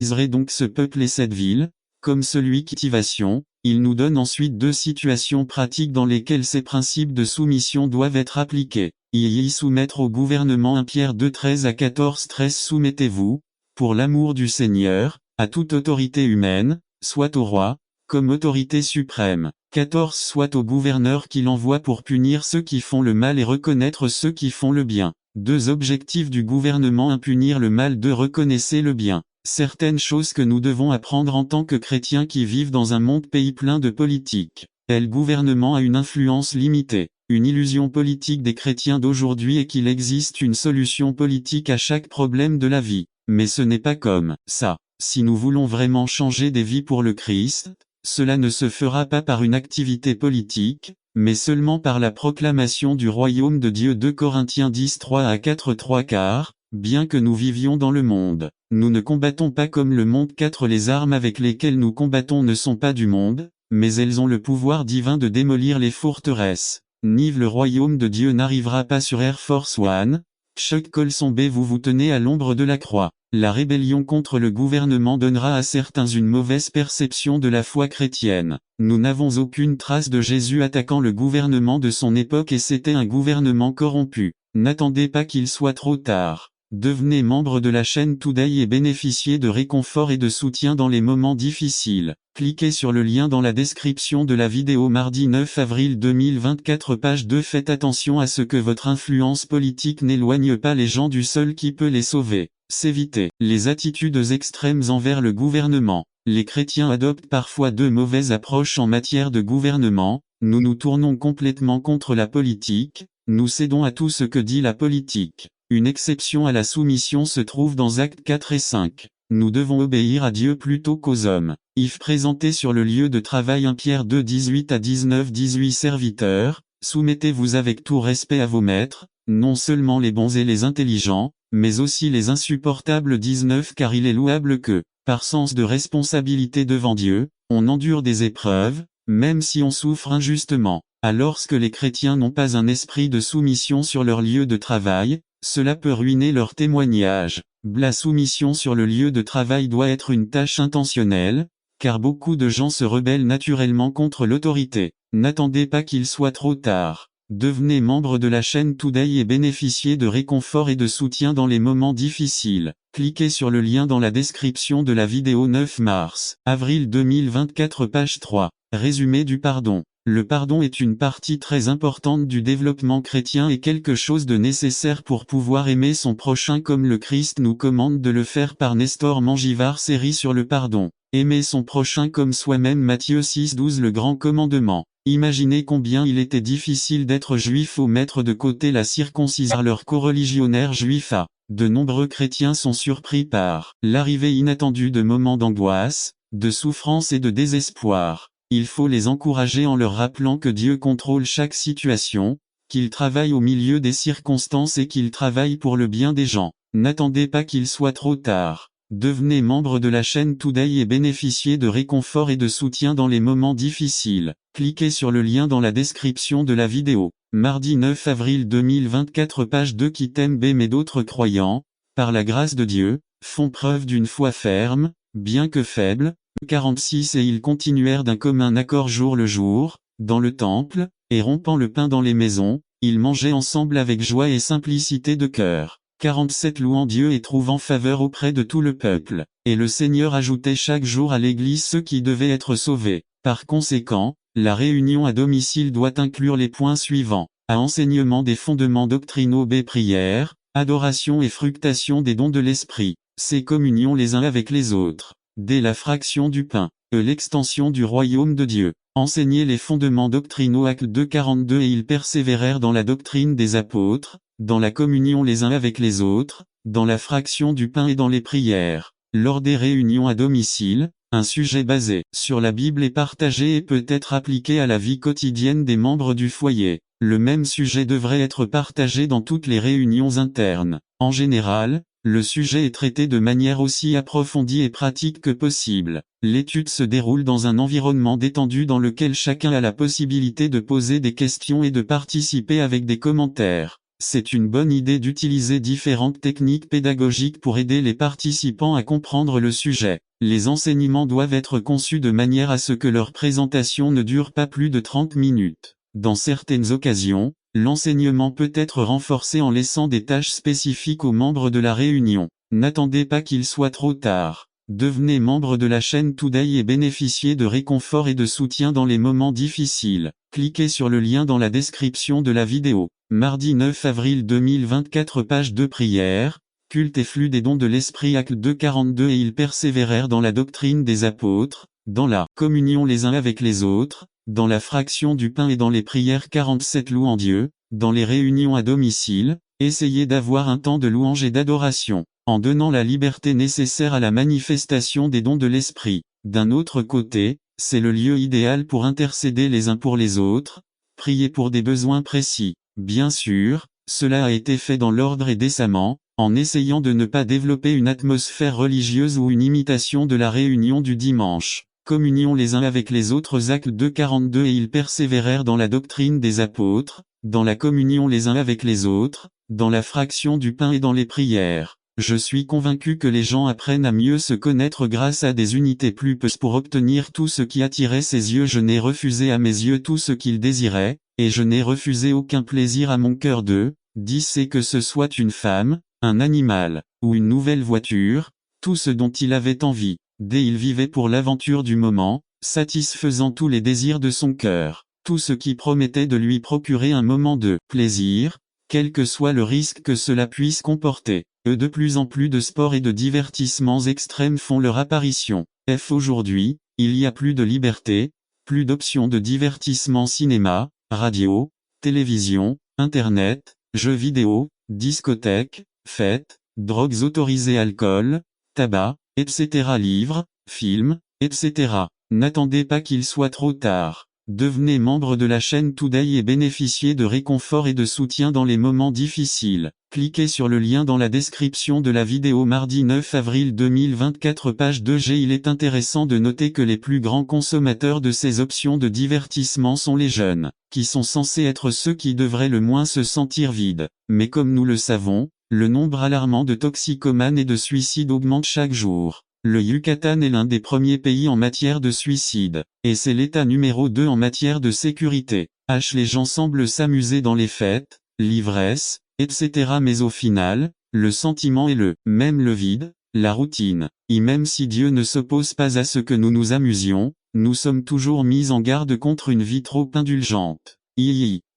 Israël donc ce peuple et cette ville, comme celui qui motivation, il nous donne ensuite deux situations pratiques dans lesquelles ces principes de soumission doivent être appliqués. Y soumettre au gouvernement 1 Pierre 2 13 à 14 13 Soumettez-vous, pour l'amour du Seigneur, à toute autorité humaine, soit au roi, comme autorité suprême. 14 Soit au gouverneur qui l'envoie pour punir ceux qui font le mal et reconnaître ceux qui font le bien. Deux objectifs du gouvernement: 1 Punir le mal, 2 Reconnaissez le bien. Certaines choses que nous devons apprendre en tant que chrétiens qui vivent dans un monde-pays plein de politique. Le gouvernement a une influence limitée. Une illusion politique des chrétiens d'aujourd'hui est qu'il existe une solution politique à chaque problème de la vie. Mais ce n'est pas comme ça. Si nous voulons vraiment changer des vies pour le Christ, cela ne se fera pas par une activité politique, mais seulement par la proclamation du royaume de Dieu. 2 Corinthiens 10 3 à 4 3 Car, bien que nous vivions dans le monde, nous ne combattons pas comme le monde. 4 Les armes avec lesquelles nous combattons ne sont pas du monde, mais elles ont le pouvoir divin de démolir les forteresses. Le royaume de Dieu n'arrivera pas sur Air Force One. Chuck Colson B. Vous vous tenez à l'ombre de la croix. La rébellion contre le gouvernement donnera à certains une mauvaise perception de la foi chrétienne. Nous n'avons aucune trace de Jésus attaquant le gouvernement de son époque et c'était un gouvernement corrompu. N'attendez pas qu'il soit trop tard. Devenez membre de la chaîne Today et bénéficiez de réconfort et de soutien dans les moments difficiles. Cliquez sur le lien dans la description de la vidéo. Mardi 9 avril 2024 Page 2 Faites attention à ce que votre influence politique n'éloigne pas les gens du seul qui peut les sauver. S'éviter les attitudes extrêmes envers le gouvernement. Les chrétiens adoptent parfois de mauvaises approches en matière de gouvernement. Nous nous tournons complètement contre la politique, nous cédons à tout ce que dit la politique. Une exception à la soumission se trouve dans Actes 4 et 5. Nous devons obéir à Dieu plutôt qu'aux hommes. If présenté sur le lieu de travail 1 Pierre 2 18 à 19 18 Serviteurs, soumettez-vous avec tout respect à vos maîtres, non seulement les bons et les intelligents, mais aussi les insupportables. 19 Car il est louable que, par sens de responsabilité devant Dieu, on endure des épreuves, même si on souffre injustement. Alors que les chrétiens n'ont pas un esprit de soumission sur leur lieu de travail, cela peut ruiner leur témoignage. La soumission sur le lieu de travail doit être une tâche intentionnelle, car beaucoup de gens se rebellent naturellement contre l'autorité. N'attendez pas qu'il soit trop tard. Devenez membre de la chaîne Today et bénéficiez de réconfort et de soutien dans les moments difficiles. Cliquez sur le lien dans la description de la vidéo. 9 mars, avril 2024 Page 3. Résumé du pardon. Le pardon est une partie très importante du développement chrétien et quelque chose de nécessaire pour pouvoir aimer son prochain comme le Christ nous commande de le faire. Par Nestor Mangivard. Série sur le pardon. Aimer son prochain comme soi-même. Matthieu 6 12 Le grand commandement. Imaginez combien il était difficile d'être juif au mettre de côté la circoncision par leurs coreligionnaires juifs. De nombreux chrétiens sont surpris par l'arrivée inattendue de moments d'angoisse, de souffrance et de désespoir. Il faut les encourager en leur rappelant que Dieu contrôle chaque situation, qu'il travaille au milieu des circonstances et qu'il travaille pour le bien des gens. N'attendez pas qu'il soit trop tard. Devenez membre de la chaîne Today et bénéficiez de réconfort et de soutien dans les moments difficiles. Cliquez sur le lien dans la description de la vidéo. Mardi 9 avril 2024 Page 2 Qui t'aime B mais d'autres croyants, par la grâce de Dieu, font preuve d'une foi ferme, bien que faible. 46 Et ils continuèrent d'un commun accord jour le jour, dans le temple, et rompant le pain dans les maisons, ils mangeaient ensemble avec joie et simplicité de cœur. 47 Louant Dieu et trouvant faveur auprès de tout le peuple. Et le Seigneur ajoutait chaque jour à l'Église ceux qui devaient être sauvés. Par conséquent, la réunion à domicile doit inclure les points suivants. A. Enseignement des fondements doctrinaux. B. Prière, adoration et fructation des dons de l'Esprit. C. Communion les uns avec les autres. D. La fraction du pain. E. L'extension du royaume de Dieu. Enseigner les fondements doctrinaux. Actes 2 42 Et ils persévérèrent dans la doctrine des apôtres, dans la communion les uns avec les autres, dans la fraction du pain et dans les prières. Lors des réunions à domicile, un sujet basé sur la Bible est partagé et peut être appliqué à la vie quotidienne des membres du foyer. Le même sujet devrait être partagé dans toutes les réunions internes. En général, le sujet est traité de manière aussi approfondie et pratique que possible. L'étude se déroule dans un environnement détendu dans lequel chacun a la possibilité de poser des questions et de participer avec des commentaires. C'est une bonne idée d'utiliser différentes techniques pédagogiques pour aider les participants à comprendre le sujet. Les enseignements doivent être conçus de manière à ce que leur présentation ne dure pas plus de 30 minutes. Dans certaines occasions, l'enseignement peut être renforcé en laissant des tâches spécifiques aux membres de la réunion. N'attendez pas qu'il soit trop tard. Devenez membre de la chaîne Today et bénéficiez de réconfort et de soutien dans les moments difficiles. Cliquez sur le lien dans la description de la vidéo. Mardi 9 avril 2024 page 2 prière, culte et flux des dons de l'Esprit acte 2 42 et ils persévérèrent dans la doctrine des apôtres, dans la communion les uns avec les autres, dans la fraction du pain et dans les prières 47 louant Dieu, dans les réunions à domicile, essayez d'avoir un temps de louange et d'adoration, en donnant la liberté nécessaire à la manifestation des dons de l'Esprit. D'un autre côté, c'est le lieu idéal pour intercéder les uns pour les autres, prier pour des besoins précis. Bien sûr, cela a été fait dans l'ordre et décemment, en essayant de ne pas développer une atmosphère religieuse ou une imitation de la réunion du dimanche. Communion les uns avec les autres acte 2 42 et ils persévérèrent dans la doctrine des apôtres, dans la communion les uns avec les autres, dans la fraction du pain et dans les prières. Je suis convaincu que les gens apprennent à mieux se connaître grâce à des unités plus petites pour obtenir tout ce qui attirait ses yeux. Je n'ai refusé à mes yeux tout ce qu'ils désiraient, et je n'ai refusé aucun plaisir à mon cœur d'eux. 10 C'est que ce soit une femme, un animal, ou une nouvelle voiture, tout ce dont il avait envie. Il vivait pour l'aventure du moment, satisfaisant tous les désirs de son cœur, tout ce qui promettait de lui procurer un moment de plaisir, quel que soit le risque que cela puisse comporter. De plus en plus de sports et de divertissements extrêmes font leur apparition. Aujourd'hui, il y a plus de liberté, plus d'options de divertissement cinéma, radio, télévision, internet, jeux vidéo, discothèques, fêtes, drogues autorisées, alcool, tabac, etc. livres, films, etc. N'attendez pas qu'il soit trop tard. Devenez membre de la chaîne Today et bénéficiez de réconfort et de soutien dans les moments difficiles. Cliquez sur le lien dans la description de la vidéo mardi 9 avril 2024 page 2G. Il est intéressant de noter que les plus grands consommateurs de ces options de divertissement sont les jeunes, qui sont censés être ceux qui devraient le moins se sentir vides. Mais comme nous le savons, le nombre alarmant de toxicomanes et de suicides augmente chaque jour. Le Yucatan est l'un des premiers pays en matière de suicide, et c'est l'état numéro 2 en matière de sécurité. Les gens semblent s'amuser dans les fêtes, l'ivresse, etc. Mais au final, le sentiment est même le vide, la routine. Et même si Dieu ne s'oppose pas à ce que nous nous amusions, nous sommes toujours mis en garde contre une vie trop indulgente.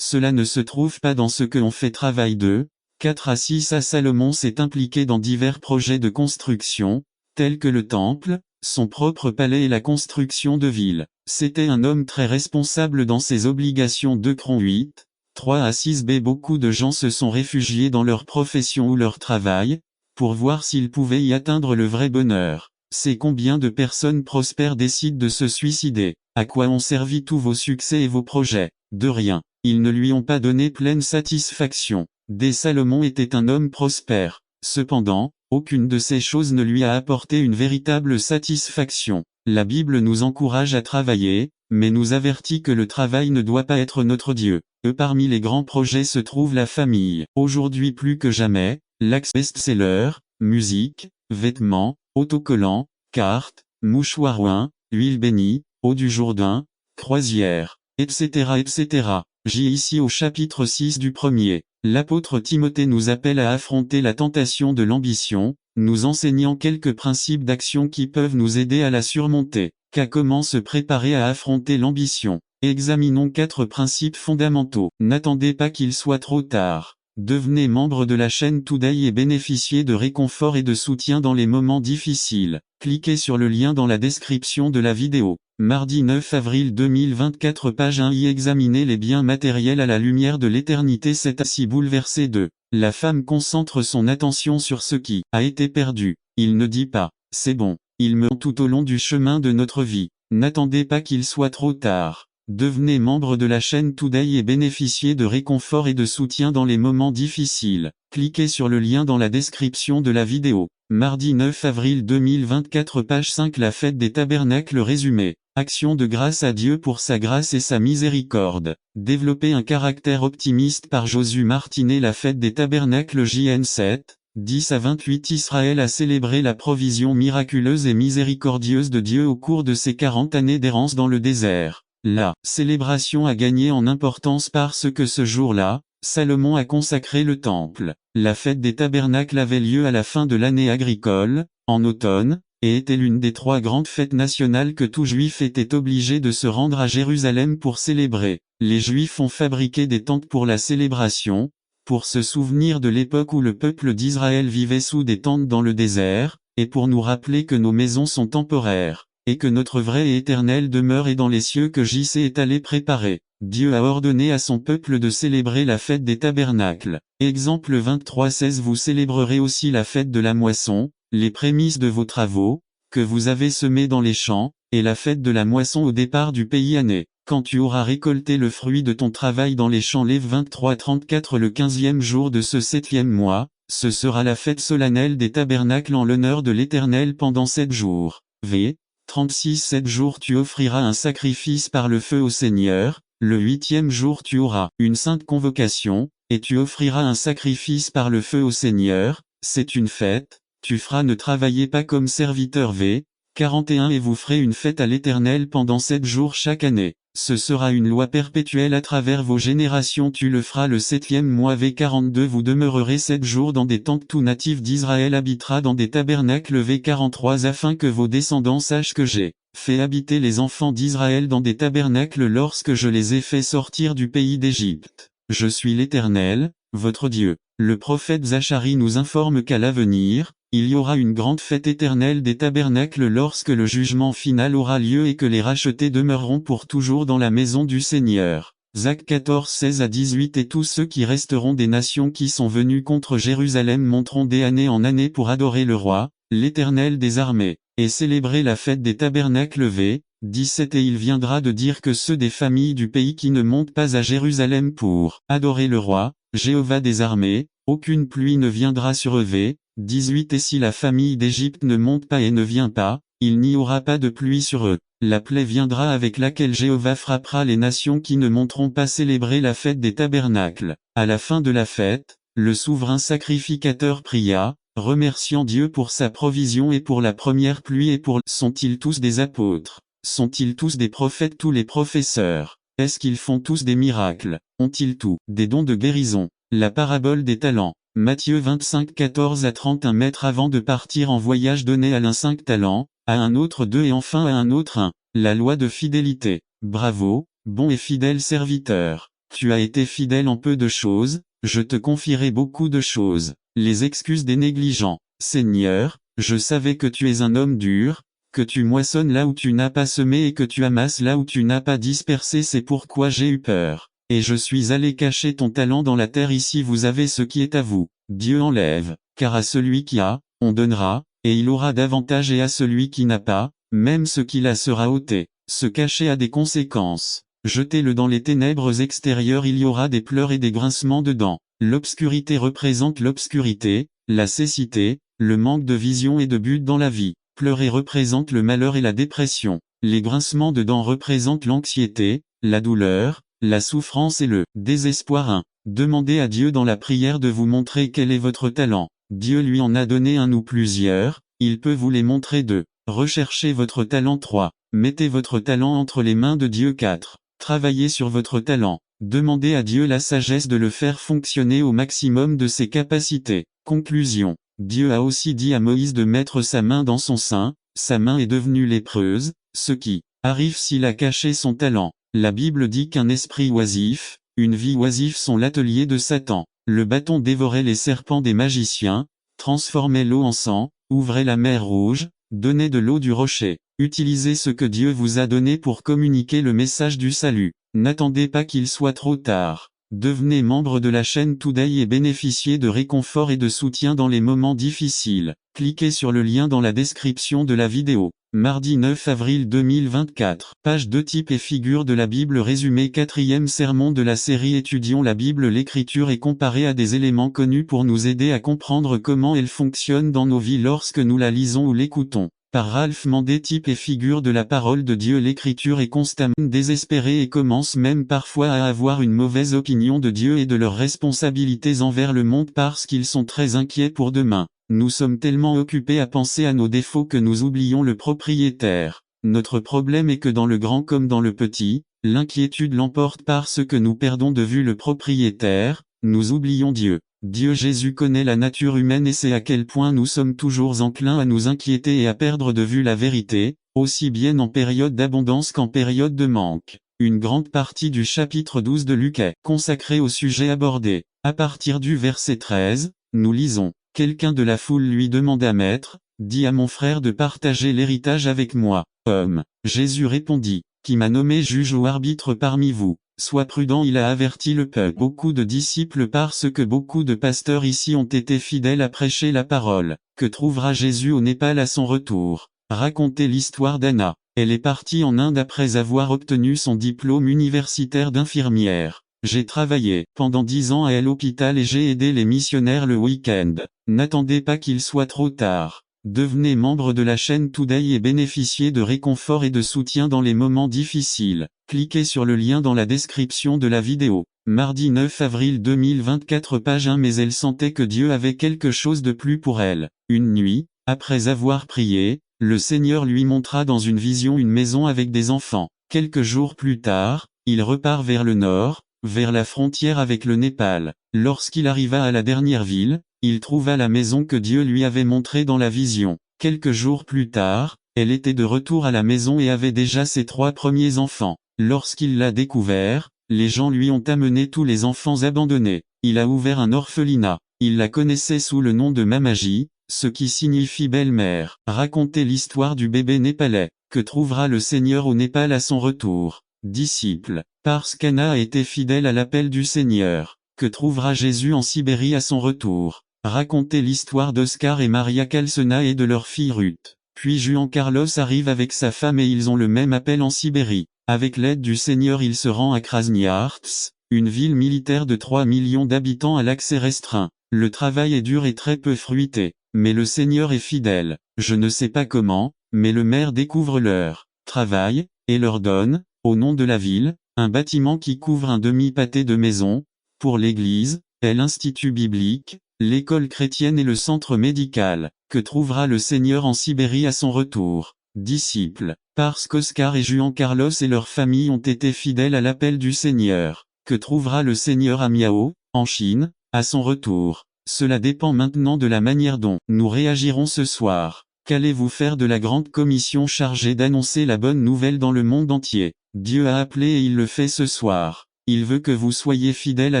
Cela ne se trouve pas dans ce que on fait. Travail 2, 4 à 6 à Salomon s'est impliqué dans divers projets de construction, tels que le temple, son propre palais et la construction de villes. C'était un homme très responsable dans ses obligations. 2 Cron 8, 3 à 6b. Beaucoup de gens se sont réfugiés dans leur profession ou leur travail, pour voir s'ils pouvaient y atteindre le vrai bonheur. C'est combien de personnes prospères décident de se suicider. À quoi ont servi tous vos succès et vos projets? De rien. Ils ne lui ont pas donné pleine satisfaction. Salomon était un homme prospère. Cependant, aucune de ces choses ne lui a apporté une véritable satisfaction. La Bible nous encourage à travailler, mais nous avertit que le travail ne doit pas être notre Dieu. Parmi les grands projets se trouve la famille. Aujourd'hui plus que jamais, l'axe best-seller, musique, vêtements, autocollants, cartes, mouchoirs, huile bénie, eau du Jourdain, croisière, etc. etc. Ici au chapitre 6 du premier. L'apôtre Timothée nous appelle à affronter la tentation de l'ambition, nous enseignant quelques principes d'action qui peuvent nous aider à la surmonter. Comment se préparer à affronter l'ambition? Examinons 4 principes fondamentaux. N'attendez pas qu'il soit trop tard. Devenez membre de la chaîne Today et bénéficiez de réconfort et de soutien dans les moments difficiles. Cliquez sur le lien dans la description de la vidéo. Mardi 9 avril 2024 page 1. Examinez les biens matériels à la lumière de l'éternité. 7 à 6 bouleversé 2. La femme concentre son attention sur ce qui a été perdu. Il ne dit pas, c'est bon, il meurt tout au long du chemin de notre vie. N'attendez pas qu'il soit trop tard. Devenez membre de la chaîne Today et bénéficiez de réconfort et de soutien dans les moments difficiles. Cliquez sur le lien dans la description de la vidéo. Mardi 9 avril 2024 page 5 La fête des tabernacles résumé. Action de grâce à Dieu pour sa grâce et sa miséricorde. Développer un caractère optimiste par Josué Martinet. La fête des tabernacles JN 7, 10 à 28 Israël a célébré la provision miraculeuse et miséricordieuse de Dieu au cours de ses 40 années d'errance dans le désert. La célébration a gagné en importance parce que ce jour-là, Salomon a consacré le temple. La fête des tabernacles avait lieu à la fin de l'année agricole, en automne, et était l'une des 3 grandes fêtes nationales que tout juif était obligé de se rendre à Jérusalem pour célébrer. Les juifs ont fabriqué des tentes pour la célébration, pour se souvenir de l'époque où le peuple d'Israël vivait sous des tentes dans le désert, et pour nous rappeler que nos maisons sont temporaires, et que notre vraie et éternelle demeure est dans les cieux que JC est allé préparer. Dieu a ordonné à son peuple de célébrer la fête des tabernacles. Exemple 23-16 Vous célébrerez aussi la fête de la moisson, les prémices de vos travaux, que vous avez semés dans les champs, et la fête de la moisson au départ du pays année. Quand tu auras récolté le fruit de ton travail dans les champs. Lév 23-34 Le 15e jour de ce 7e mois, ce sera la fête solennelle des tabernacles en l'honneur de l'Éternel pendant 7 jours. V. 36 7 jours tu offriras un sacrifice par le feu au Seigneur. Le 8e jour tu auras une sainte convocation, et tu offriras un sacrifice par le feu au Seigneur, c'est une fête, tu feras ne travaillez pas comme serviteur. V. 41 Et vous ferez une fête à l'Éternel pendant 7 jours chaque année. Ce sera une loi perpétuelle à travers vos générations. Tu le feras le 7e mois. V. 42 Vous demeurerez 7 jours dans des tentes. Tout natif d'Israël habitera dans des tabernacles. V. 43 Afin que vos descendants sachent que j'ai fait habiter les enfants d'Israël dans des tabernacles lorsque je les ai fait sortir du pays d'Égypte. Je suis l'Éternel, votre Dieu. Le prophète Zacharie nous informe qu'à l'avenir, il y aura une grande fête éternelle des tabernacles lorsque le jugement final aura lieu et que les rachetés demeureront pour toujours dans la maison du Seigneur. Zac 14 16 à 18 Et tous ceux qui resteront des nations qui sont venus contre Jérusalem monteront d'année en année pour adorer le roi, l'Éternel des armées, et célébrer la fête des tabernacles. V. 17 Et il viendra de dire que ceux des familles du pays qui ne montent pas à Jérusalem pour adorer le roi, Jéhovah des armées, aucune pluie ne viendra sur eux. V. 18 Et si la famille d'Égypte ne monte pas et ne vient pas, il n'y aura pas de pluie sur eux. La plaie viendra avec laquelle Jéhovah frappera les nations qui ne monteront pas célébrer la fête des tabernacles. À la fin de la fête, le souverain sacrificateur pria, remerciant Dieu pour sa provision et pour la première pluie et pour Sont-ils tous des apôtres? Sont-ils tous des prophètes? Tous les professeurs? Est-ce qu'ils font tous des miracles? Ont-ils tous des dons de guérison? La parabole des talents. Matthieu 25 14 à 30 Un maître avant de partir en voyage donnait à l'un 5 talents, à un autre 2 et enfin à un autre 1. La loi de fidélité. Bravo, bon et fidèle serviteur. Tu as été fidèle en peu de choses, je te confierai beaucoup de choses. Les excuses des négligents. Seigneur, je savais que tu es un homme dur, que tu moissonnes là où tu n'as pas semé et que tu amasses là où tu n'as pas dispersé. C'est pourquoi j'ai eu peur. Et je suis allé cacher ton talent dans la terre. Ici vous avez ce qui est à vous. Dieu enlève, car à celui qui a, on donnera, et il aura davantage et à celui qui n'a pas, même ce qu'il a sera ôté. Se cacher a des conséquences. Jetez-le dans les ténèbres extérieures. Il y aura des pleurs et des grincements de dents. L'obscurité représente l'obscurité, la cécité, le manque de vision et de but dans la vie. Pleurer représente le malheur et la dépression. Les grincements de dents représentent l'anxiété, la douleur, la souffrance et le désespoir. 1. Demandez à Dieu dans la prière de vous montrer quel est votre talent. Dieu lui en a donné un ou plusieurs, il peut vous les montrer. 2. Recherchez votre talent. 3. Mettez votre talent entre les mains de Dieu. 4. Travaillez sur votre talent. Demandez à Dieu la sagesse de le faire fonctionner au maximum de ses capacités. Conclusion. Dieu a aussi dit à Moïse de mettre sa main dans son sein, sa main est devenue lépreuse, ce qui arrive s'il a caché son talent. La Bible dit qu'un esprit oisif, une vie oisive sont l'atelier de Satan. Le bâton dévorait les serpents des magiciens, transformait l'eau en sang, ouvrait la mer Rouge, donnait de l'eau du rocher. Utilisez ce que Dieu vous a donné pour communiquer le message du salut. N'attendez pas qu'il soit trop tard. Devenez membre de la chaîne Today et bénéficiez de réconfort et de soutien dans les moments difficiles. Cliquez sur le lien dans la description de la vidéo. Mardi 9 avril 2024. Page 2 Type et figure de la Bible résumé 4e sermon de la série Étudions la Bible. L'écriture est comparée à des éléments connus pour nous aider à comprendre comment elle fonctionne dans nos vies lorsque nous la lisons ou l'écoutons. Par Ralph Mandé. Type et figure de la parole de Dieu. L'écriture est constamment désespérée et commence même parfois à avoir une mauvaise opinion de Dieu et de leurs responsabilités envers le monde parce qu'ils sont très inquiets pour demain. Nous sommes tellement occupés à penser à nos défauts que nous oublions le propriétaire. Notre problème est que dans le grand comme dans le petit, l'inquiétude l'emporte parce que nous perdons de vue le propriétaire, nous oublions Dieu. Dieu Jésus connaît la nature humaine et sait à quel point nous sommes toujours enclins à nous inquiéter et à perdre de vue la vérité, aussi bien en période d'abondance qu'en période de manque. Une grande partie du chapitre 12 de Luc est consacrée au sujet abordé. À partir du verset 13, nous lisons. Quelqu'un de la foule lui demanda: Maître, dis à mon frère de partager l'héritage avec moi. Homme. Jésus répondit, qui m'a nommé juge ou arbitre parmi vous. Sois prudent, il a averti le peuple. Beaucoup de disciples parce que beaucoup de pasteurs ici ont été fidèles à prêcher la parole. Que trouvera Jésus au Népal à son retour? Racontez l'histoire d'Anna. Elle est partie en Inde après avoir obtenu son diplôme universitaire d'infirmière. J'ai travaillé pendant 10 ans à l'hôpital et j'ai aidé les missionnaires le week-end. N'attendez pas qu'il soit trop tard. Devenez membre de la chaîne Today et bénéficiez de réconfort et de soutien dans les moments difficiles. Cliquez sur le lien dans la description de la vidéo. Mardi 9 avril 2024 page 1. Mais elle sentait que Dieu avait quelque chose de plus pour elle. Une nuit, après avoir prié, le Seigneur lui montra dans une vision une maison avec des enfants. Quelques jours plus tard, il repart vers le nord, vers la frontière avec le Népal. Lorsqu'il arriva à la dernière ville, il trouva la maison que Dieu lui avait montrée dans la vision. Quelques jours plus tard, elle était de retour à la maison et avait déjà ses 3 premiers enfants. Lorsqu'il l'a découvert, les gens lui ont amené tous les enfants abandonnés. Il a ouvert un orphelinat. Il la connaissait sous le nom de Mamaji, ce qui signifie belle-mère. Racontez l'histoire du bébé népalais. Que trouvera le Seigneur au Népal à son retour? Disciple. Parce qu'Anna a été fidèle à l'appel du Seigneur. Que trouvera Jésus en Sibérie à son retour? Racontez l'histoire d'Oscar et Maria Calcena et de leur fille Ruth. Puis Juan Carlos arrive avec sa femme et ils ont le même appel en Sibérie. Avec l'aide du Seigneur il se rend à Krasnoïarsk, une ville militaire de 3 millions d'habitants à l'accès restreint. Le travail est dur et très peu fruité. Mais le Seigneur est fidèle. Je ne sais pas comment, mais le maire découvre leur travail, et leur donne, au nom de la ville, un bâtiment qui couvre un demi-pâté de maisons, pour l'église, et l'Institut biblique, l'école chrétienne et le centre médical. Que trouvera le Seigneur en Sibérie à son retour? Disciples. Parce qu'Oscar et Juan Carlos et leur famille ont été fidèles à l'appel du Seigneur. Que trouvera le Seigneur à Miao, en Chine, à son retour? Cela dépend maintenant de la manière dont nous réagirons ce soir. Qu'allez-vous faire de la grande commission chargée d'annoncer la bonne nouvelle dans le monde entier? Dieu a appelé et il le fait ce soir. Il veut que vous soyez fidèles à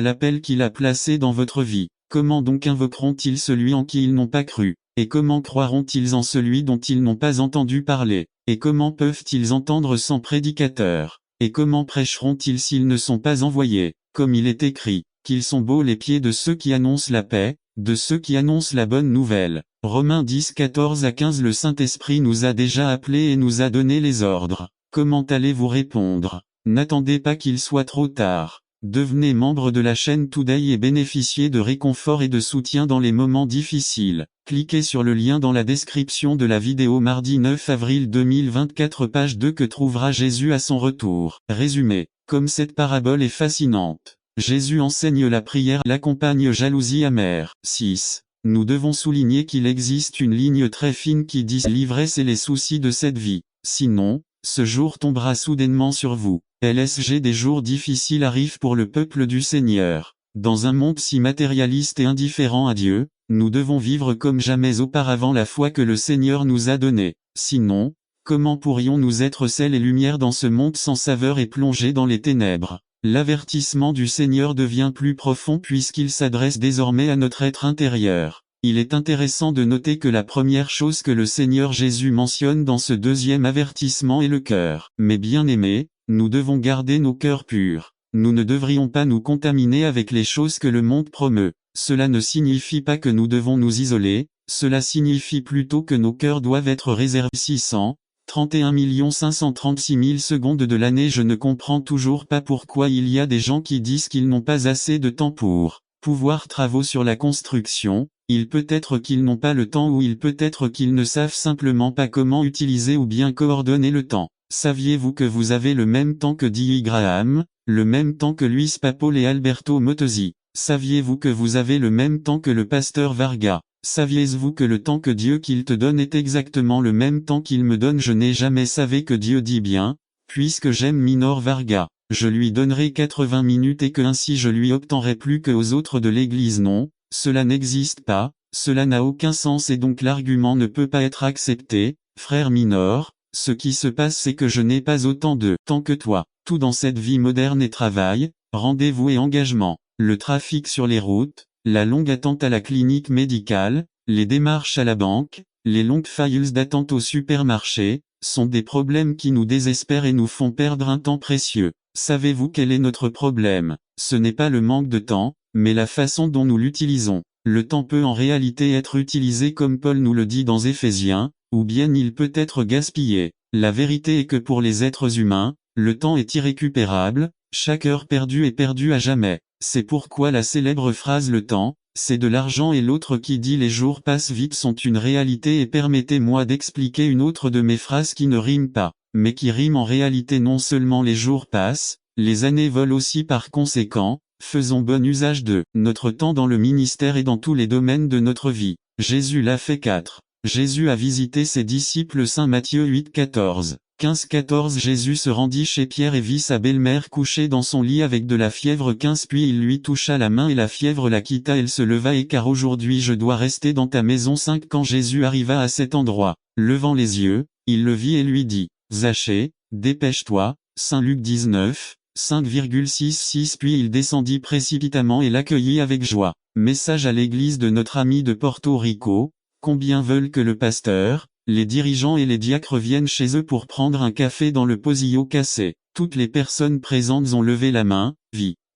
l'appel qu'il a placé dans votre vie. Comment donc invoqueront-ils celui en qui ils n'ont pas cru? Et comment croiront-ils en celui dont ils n'ont pas entendu parler? Et comment peuvent-ils entendre sans prédicateur? Et comment prêcheront-ils s'ils ne sont pas envoyés? Comme il est écrit, qu'ils sont beaux les pieds de ceux qui annoncent la paix, de ceux qui annoncent la bonne nouvelle. Romains 10, 14 à 15. Le Saint-Esprit nous a déjà appelés et nous a donné les ordres. Comment allez-vous répondre? N'attendez pas qu'il soit trop tard. Devenez membre de la chaîne Today et bénéficiez de réconfort et de soutien dans les moments difficiles. Cliquez sur le lien dans la description de la vidéo. Mardi 9 avril 2024 page 2. Que trouvera Jésus à son retour? Résumé. Comme cette parabole est fascinante. Jésus enseigne la prière, l'accompagne jalousie amère. 6. Nous devons souligner qu'il existe une ligne très fine qui dit l'ivresse et les soucis de cette vie. Sinon, ce jour tombera soudainement sur vous. LSG. Des jours difficiles arrivent pour le peuple du Seigneur. Dans un monde si matérialiste et indifférent à Dieu, nous devons vivre comme jamais auparavant la foi que le Seigneur nous a donnée. Sinon, comment pourrions-nous être sel et lumière dans ce monde sans saveur et plongé dans les ténèbres? L'avertissement du Seigneur devient plus profond puisqu'il s'adresse désormais à notre être intérieur. Il est intéressant de noter que la première chose que le Seigneur Jésus mentionne dans ce deuxième avertissement est le cœur. Mais bien-aimés, nous devons garder nos cœurs purs. Nous ne devrions pas nous contaminer avec les choses que le monde promeut. Cela ne signifie pas que nous devons nous isoler, cela signifie plutôt que nos cœurs doivent être réservés. 631 536 000 secondes de l'année. Je ne comprends toujours pas pourquoi il y a des gens qui disent qu'ils n'ont pas assez de temps pour pouvoir travaux sur la construction. Il peut être qu'ils n'ont pas le temps ou il peut être qu'ils ne savent simplement pas comment utiliser ou bien coordonner le temps. Saviez-vous que vous avez le même temps que D.I. Graham, le même temps que Luis Papol et Alberto Motozzi? Saviez-vous que vous avez le même temps que le pasteur Varga? Saviez-vous que le temps que Dieu qu'il te donne est exactement le même temps qu'il me donne? Je n'ai jamais savé que Dieu dit bien, puisque j'aime Minor Varga, je lui donnerai 80 minutes et que ainsi je lui obtiendrai plus que aux autres de l'Église. Non, cela n'existe pas, cela n'a aucun sens et donc l'argument ne peut pas être accepté, frère Minor. Ce qui se passe c'est que je n'ai pas autant de temps que toi. Tout dans cette vie moderne est travail, rendez-vous et engagement. Le trafic sur les routes, la longue attente à la clinique médicale, les démarches à la banque, les longues files d'attente au supermarché, sont des problèmes qui nous désespèrent et nous font perdre un temps précieux. Savez-vous quel est notre problème? Ce n'est pas le manque de temps, mais la façon dont nous l'utilisons. Le temps peut en réalité être utilisé comme Paul nous le dit dans Éphésiens, ou bien il peut être gaspillé. La vérité est que pour les êtres humains, le temps est irrécupérable, chaque heure perdue est perdue à jamais. C'est pourquoi la célèbre phrase "le temps, c'est de l'argent" et l'autre qui dit "les jours passent vite" sont une réalité. Et permettez-moi d'expliquer une autre de mes phrases qui ne rime pas, mais qui rime en réalité. Non seulement les jours passent, les années volent aussi. Par conséquent, faisons bon usage de notre temps dans le ministère et dans tous les domaines de notre vie. Jésus l'a fait. 4. Jésus a visité ses disciples. Saint Matthieu 8-14. 15-14. Jésus se rendit chez Pierre et vit sa belle-mère couchée dans son lit avec de la fièvre. 15. Puis il lui toucha la main et la fièvre la quitta. Elle se leva et car aujourd'hui je dois rester dans ta maison. 5. Quand Jésus arriva à cet endroit, levant les yeux, il le vit et lui dit, Zachée, dépêche-toi. Saint Luc 19, 5,66. Puis il descendit précipitamment et l'accueillit avec joie. Message à l'église de notre ami de Porto Rico. Combien veulent que le pasteur, les dirigeants et les diacres viennent chez eux pour prendre un café dans le Posillo cassé. Toutes les personnes présentes ont levé la main.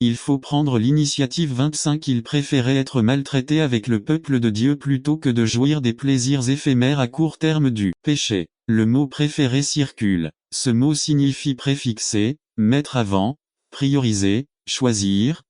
Il faut prendre l'initiative. 25. Il préférait être maltraité avec le peuple de Dieu plutôt que de jouir des plaisirs éphémères à court terme du péché. Le mot préféré circule. Ce mot signifie préfixer, mettre avant, prioriser, choisir,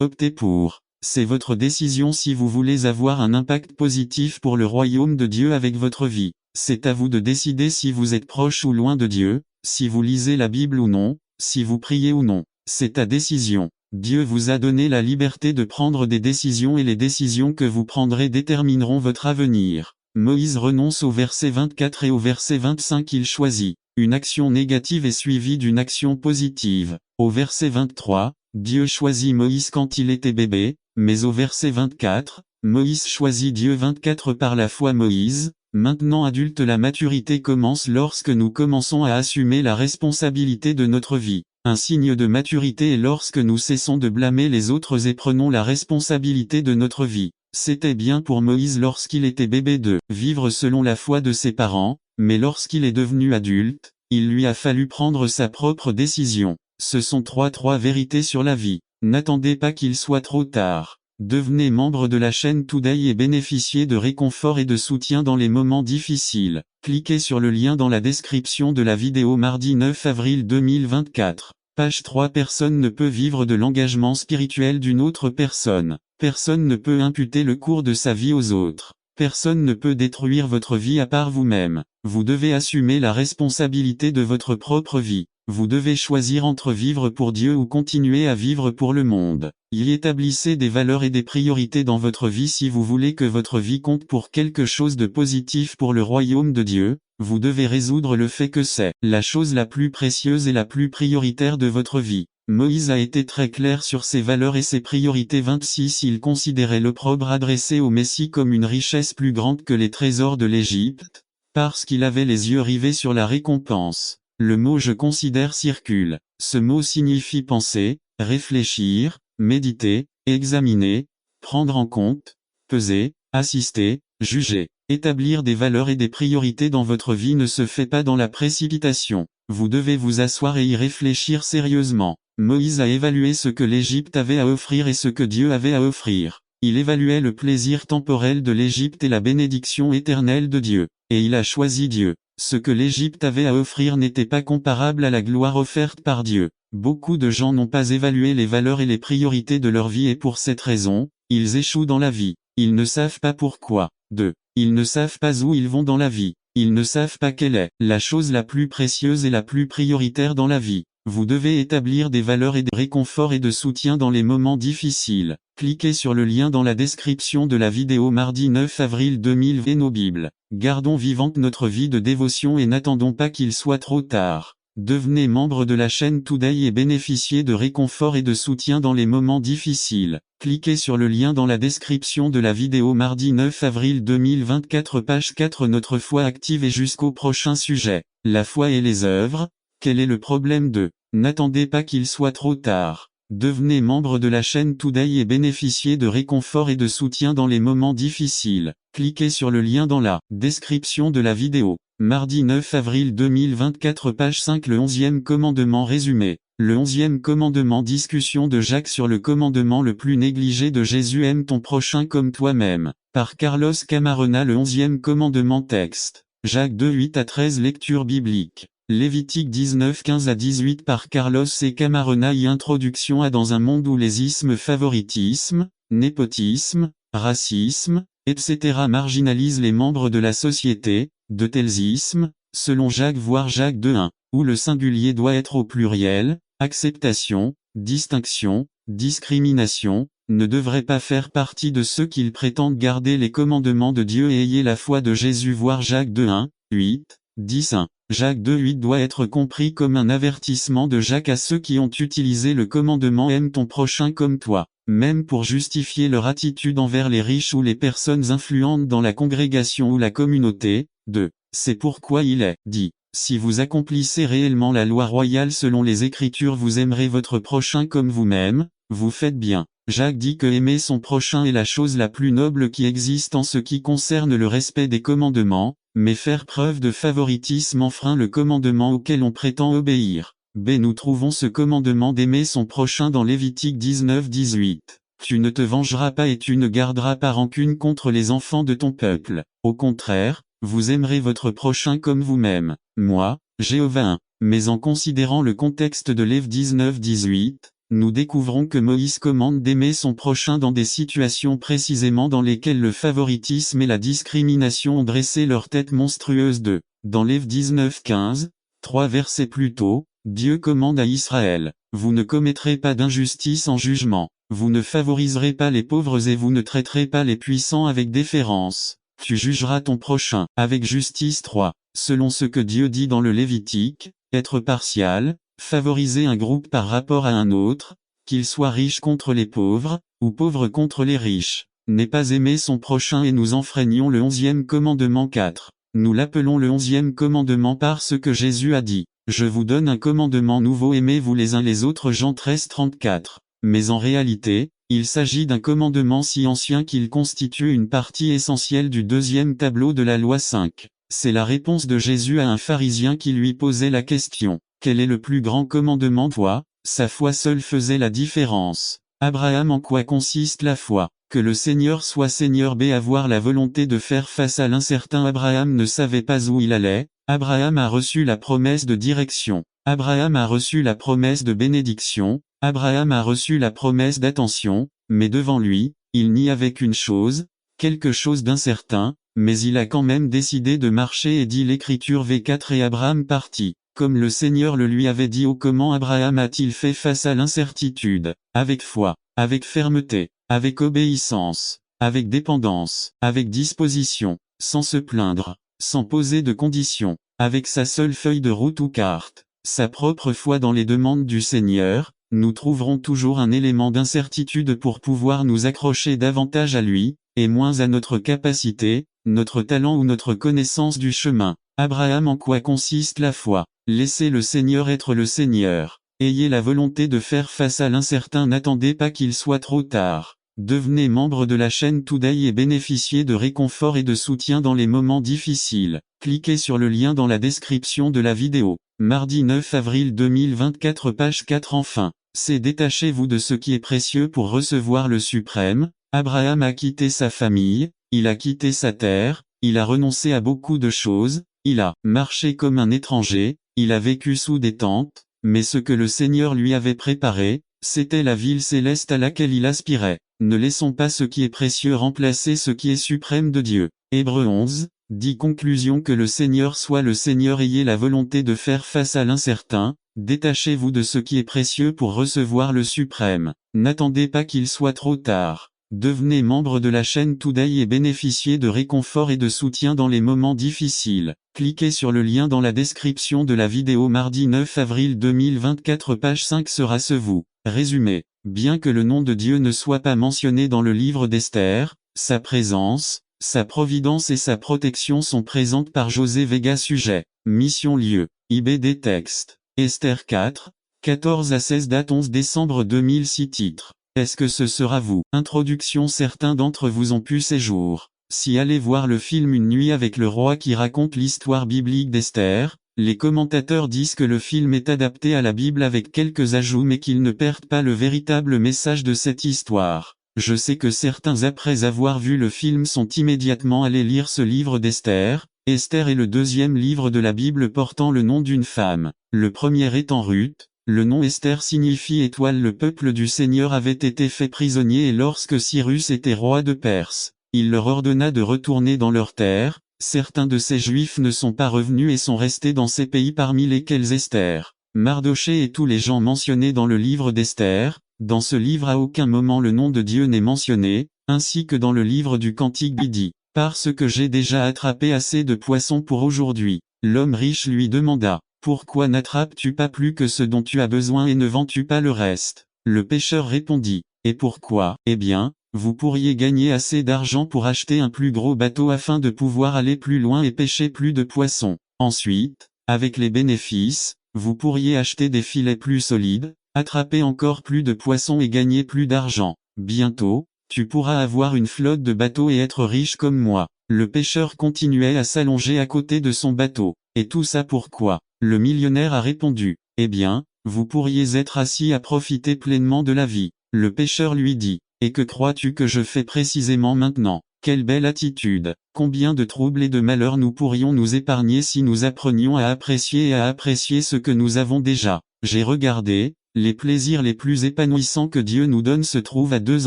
opter pour. C'est votre décision si vous voulez avoir un impact positif pour le royaume de Dieu avec votre vie. C'est à vous de décider si vous êtes proche ou loin de Dieu, si vous lisez la Bible ou non, si vous priez ou non. C'est ta décision. Dieu vous a donné la liberté de prendre des décisions et les décisions que vous prendrez détermineront votre avenir. Moïse renonce au verset 24 et au verset 25 il choisit. Une action négative est suivie d'une action positive. Au verset 23, Dieu choisit Moïse quand il était bébé, mais au verset 24, Moïse choisit Dieu. 24 Par la foi Moïse, maintenant adulte. La maturité commence lorsque nous commençons à assumer la responsabilité de notre vie. Un signe de maturité est lorsque nous cessons de blâmer les autres et prenons la responsabilité de notre vie. C'était bien pour Moïse lorsqu'il était bébé de vivre selon la foi de ses parents, mais lorsqu'il est devenu adulte, il lui a fallu prendre sa propre décision. Ce sont trois vérités sur la vie. N'attendez pas qu'il soit trop tard. Devenez membre de la chaîne Today et bénéficiez de réconfort et de soutien dans les moments difficiles. Cliquez sur le lien dans la description de la vidéo. Mardi 9 avril 2024. Page 3. Personne ne peut vivre de l'engagement spirituel d'une autre personne. Personne ne peut imputer le cours de sa vie aux autres. Personne ne peut détruire votre vie à part vous-même. Vous devez assumer la responsabilité de votre propre vie. Vous devez choisir entre vivre pour Dieu ou continuer à vivre pour le monde. Y établissez des valeurs et des priorités dans votre vie si vous voulez que votre vie compte pour quelque chose de positif pour le royaume de Dieu. Vous devez résoudre le fait que c'est la chose la plus précieuse et la plus prioritaire de votre vie. Moïse a été très clair sur ses valeurs et ses priorités. 26 Il considérait l'opprobre adressé au Messie comme une richesse plus grande que les trésors de l'Égypte, parce qu'il avait les yeux rivés sur la récompense. Le mot je considère circule. Ce mot signifie penser, réfléchir, méditer, examiner, prendre en compte, peser, assister, juger. Établir des valeurs et des priorités dans votre vie ne se fait pas dans la précipitation. Vous devez vous asseoir et y réfléchir sérieusement. Moïse a évalué ce que l'Égypte avait à offrir et ce que Dieu avait à offrir. Il évaluait le plaisir temporel de l'Égypte et la bénédiction éternelle de Dieu. Et il a choisi Dieu. Ce que l'Égypte avait à offrir n'était pas comparable à la gloire offerte par Dieu. Beaucoup de gens n'ont pas évalué les valeurs et les priorités de leur vie et pour cette raison, ils échouent dans la vie. Ils ne savent pas pourquoi. 2. Ils ne savent pas où ils vont dans la vie. Ils ne savent pas quelle est la chose la plus précieuse et la plus prioritaire dans la vie. Vous devez établir des valeurs et des réconforts et de soutien dans les moments difficiles. Cliquez sur le lien dans la description de la vidéo mardi 9 avril 2020 nos Bibles. Gardons vivante notre vie de dévotion et n'attendons pas qu'il soit trop tard. Devenez membre de la chaîne Today et bénéficiez de réconfort et de soutien dans les moments difficiles. Cliquez sur le lien dans la description de la vidéo mardi 9 avril 2024 page 4 Notre foi active et jusqu'au prochain sujet. La foi et les œuvres. Quel est le problème de n'attendez pas qu'il soit trop tard. Devenez membre de la chaîne Today et bénéficiez de réconfort et de soutien dans les moments difficiles. Cliquez sur le lien dans la description de la vidéo. Mardi 9 avril 2024 page 5 Le 11e commandement résumé. Le 11e commandement Discussion de Jacques sur le commandement le plus négligé de Jésus Aime ton prochain comme toi-même. Par Carlos Camarena Le 11e commandement texte. Jacques 2 8 à 13 Lecture biblique. Lévitique 19 15 à 18 par Carlos et Camarena Introduction à Dans un monde où les ismes favoritisme, népotisme, racisme, etc. marginalisent les membres de la société, de tels ismes, selon Jacques voir Jacques 2:1, où le singulier doit être au pluriel, acceptation, distinction, discrimination, ne devrait pas faire partie de ceux qui prétendent garder les commandements de Dieu et ayez la foi de Jésus voir Jacques 2:1, 8, 10:1. Jacques 2:8 doit être compris comme un avertissement de Jacques à ceux qui ont utilisé le commandement Aime ton prochain comme toi, même pour justifier leur attitude envers les riches ou les personnes influentes dans la congrégation ou la communauté. 2. C'est pourquoi il est dit, si vous accomplissez réellement la loi royale selon les Écritures vous aimerez votre prochain comme vous-même, vous faites bien. Jacques dit que aimer son prochain est la chose la plus noble qui existe en ce qui concerne le respect des commandements, mais faire preuve de favoritisme enfreint le commandement auquel on prétend obéir. B. Nous trouvons ce commandement d'aimer son prochain dans Lévitique 19-18. Tu ne te vengeras pas et tu ne garderas pas rancune contre les enfants de ton peuple. Au contraire, vous aimerez votre prochain comme vous-même. Moi, Jéhovah 1. Mais en considérant le contexte de Lév 19-18, nous découvrons que Moïse commande d'aimer son prochain dans des situations précisément dans lesquelles le favoritisme et la discrimination ont dressé leur tête monstrueuse de. Dans Lév 19-15, 3 versets plus tôt, Dieu commande à Israël, vous ne commettrez pas d'injustice en jugement, vous ne favoriserez pas les pauvres et vous ne traiterez pas les puissants avec déférence, tu jugeras ton prochain avec justice 3. Selon ce que Dieu dit dans le Lévitique, être partial, favoriser un groupe par rapport à un autre, qu'il soit riche contre les pauvres, ou pauvre contre les riches, n'est pas aimer son prochain et nous enfreignons le 11e commandement 4. Nous l'appelons le 11e commandement parce que Jésus a dit, je vous donne un commandement nouveau aimez-vous les uns les autres Jean 13-34. Mais en réalité, il s'agit d'un commandement si ancien qu'il constitue une partie essentielle du deuxième tableau de la loi 5. C'est la réponse de Jésus à un pharisien qui lui posait la question. Quel est le plus grand commandement toi? Sa foi seule faisait la différence. Abraham en quoi consiste la foi? Que le Seigneur soit Seigneur B. Avoir la volonté de faire face à l'incertain Abraham ne savait pas où il allait, Abraham a reçu la promesse de direction, Abraham a reçu la promesse de bénédiction, Abraham a reçu la promesse d'attention, mais devant lui, il n'y avait qu'une chose, quelque chose d'incertain, mais il a quand même décidé de marcher et dit l'Écriture V4 et Abraham partit. Comme le Seigneur le lui avait dit comment Abraham a-t-il fait face à l'incertitude, avec foi, avec fermeté, avec obéissance, avec dépendance, avec disposition, sans se plaindre, sans poser de conditions, avec sa seule feuille de route ou carte, sa propre foi dans les demandes du Seigneur, nous trouverons toujours un élément d'incertitude pour pouvoir nous accrocher davantage à lui, et moins à notre capacité, notre talent ou notre connaissance du chemin. Abraham en quoi consiste la foi? Laissez le Seigneur être le Seigneur. Ayez la volonté de faire face à l'incertain n'attendez pas qu'il soit trop tard. Devenez membre de la chaîne Today et bénéficiez de réconfort et de soutien dans les moments difficiles. Cliquez sur le lien dans la description de la vidéo. Mardi 9 avril 2024 page 4 Enfin, c'est détachez-vous de ce qui est précieux pour recevoir le suprême. Abraham a quitté sa famille, il a quitté sa terre, il a renoncé à beaucoup de choses, il a marché comme un étranger, il a vécu sous des tentes, mais ce que le Seigneur lui avait préparé, c'était la ville céleste à laquelle il aspirait. Ne laissons pas ce qui est précieux remplacer ce qui est suprême de Dieu. Hébreux 11, dit conclusion que le Seigneur soit le Seigneur, ayez la volonté de faire face à l'incertain, détachez-vous de ce qui est précieux pour recevoir le suprême. N'attendez pas qu'il soit trop tard. Devenez membre de la chaîne Today et bénéficiez de réconfort et de soutien dans les moments difficiles. Cliquez sur le lien dans la description de la vidéo. Mardi 9 avril 2024 page 5 sera ce vous. Résumé. Bien que le nom de Dieu ne soit pas mentionné dans le livre d'Esther, sa présence, sa providence et sa protection sont présentes par José Vega. Sujet. Mission lieu. IBD texte. Esther 4, 14 à 16 date 11 décembre 2006 titre. Est-ce que ce sera vous? Introduction. Certains d'entre vous ont pu séjour. Si allez voir le film Une nuit avec le roi qui raconte l'histoire biblique d'Esther, les commentateurs disent que le film est adapté à la Bible avec quelques ajouts mais qu'il ne perd pas le véritable message de cette histoire. Je sais que certains après avoir vu le film sont immédiatement allés lire ce livre d'Esther. Esther est le deuxième livre de la Bible portant le nom d'une femme. Le premier étant Ruth. Le nom Esther signifie étoile. Le peuple du Seigneur avait été fait prisonnier et lorsque Cyrus était roi de Perse, il leur ordonna de retourner dans leur terre. Certains de ces Juifs ne sont pas revenus et sont restés dans ces pays parmi lesquels Esther, Mardochée et tous les gens mentionnés dans le livre d'Esther. Dans ce livre à aucun moment le nom de Dieu n'est mentionné, ainsi que dans le livre du Cantique dit « Parce que j'ai déjà attrapé assez de poissons pour aujourd'hui ». L'homme riche lui demanda « Pourquoi n'attrapes-tu pas plus que ce dont tu as besoin et ne vends-tu pas le reste ?» Le pêcheur répondit « Et pourquoi ? Eh bien, vous pourriez gagner assez d'argent pour acheter un plus gros bateau afin de pouvoir aller plus loin et pêcher plus de poissons. Ensuite, avec les bénéfices, vous pourriez acheter des filets plus solides, attraper encore plus de poissons et gagner plus d'argent. Bientôt, tu pourras avoir une flotte de bateaux et être riche comme moi. » Le pêcheur continuait à s'allonger à côté de son bateau. « Et tout ça pourquoi ? » Le millionnaire a répondu. « Eh bien, vous pourriez être assis à profiter pleinement de la vie. » Le pêcheur lui dit. « Et que crois-tu que je fais précisément maintenant ? Quelle belle attitude ! Combien de troubles et de malheurs nous pourrions nous épargner si nous apprenions à apprécier et à apprécier ce que nous avons déjà. J'ai regardé, les plaisirs les plus épanouissants que Dieu nous donne se trouvent à deux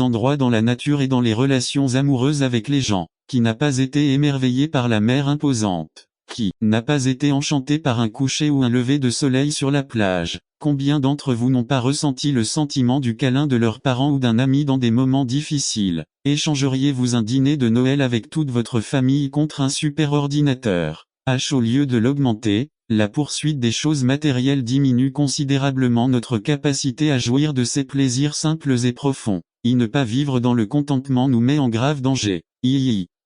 endroits dans la nature et dans les relations amoureuses avec les gens. Qui n'a pas été émerveillé par la mer imposante? Qui n'a pas été enchanté par un coucher ou un lever de soleil sur la plage? Combien d'entre vous n'ont pas ressenti le sentiment du câlin de leurs parents ou d'un ami dans des moments difficiles? Échangeriez-vous un dîner de Noël avec toute votre famille contre un super ordinateur? Au lieu de l'augmenter, la poursuite des choses matérielles diminue considérablement notre capacité à jouir de ces plaisirs simples et profonds. Ne pas vivre dans le contentement nous met en grave danger.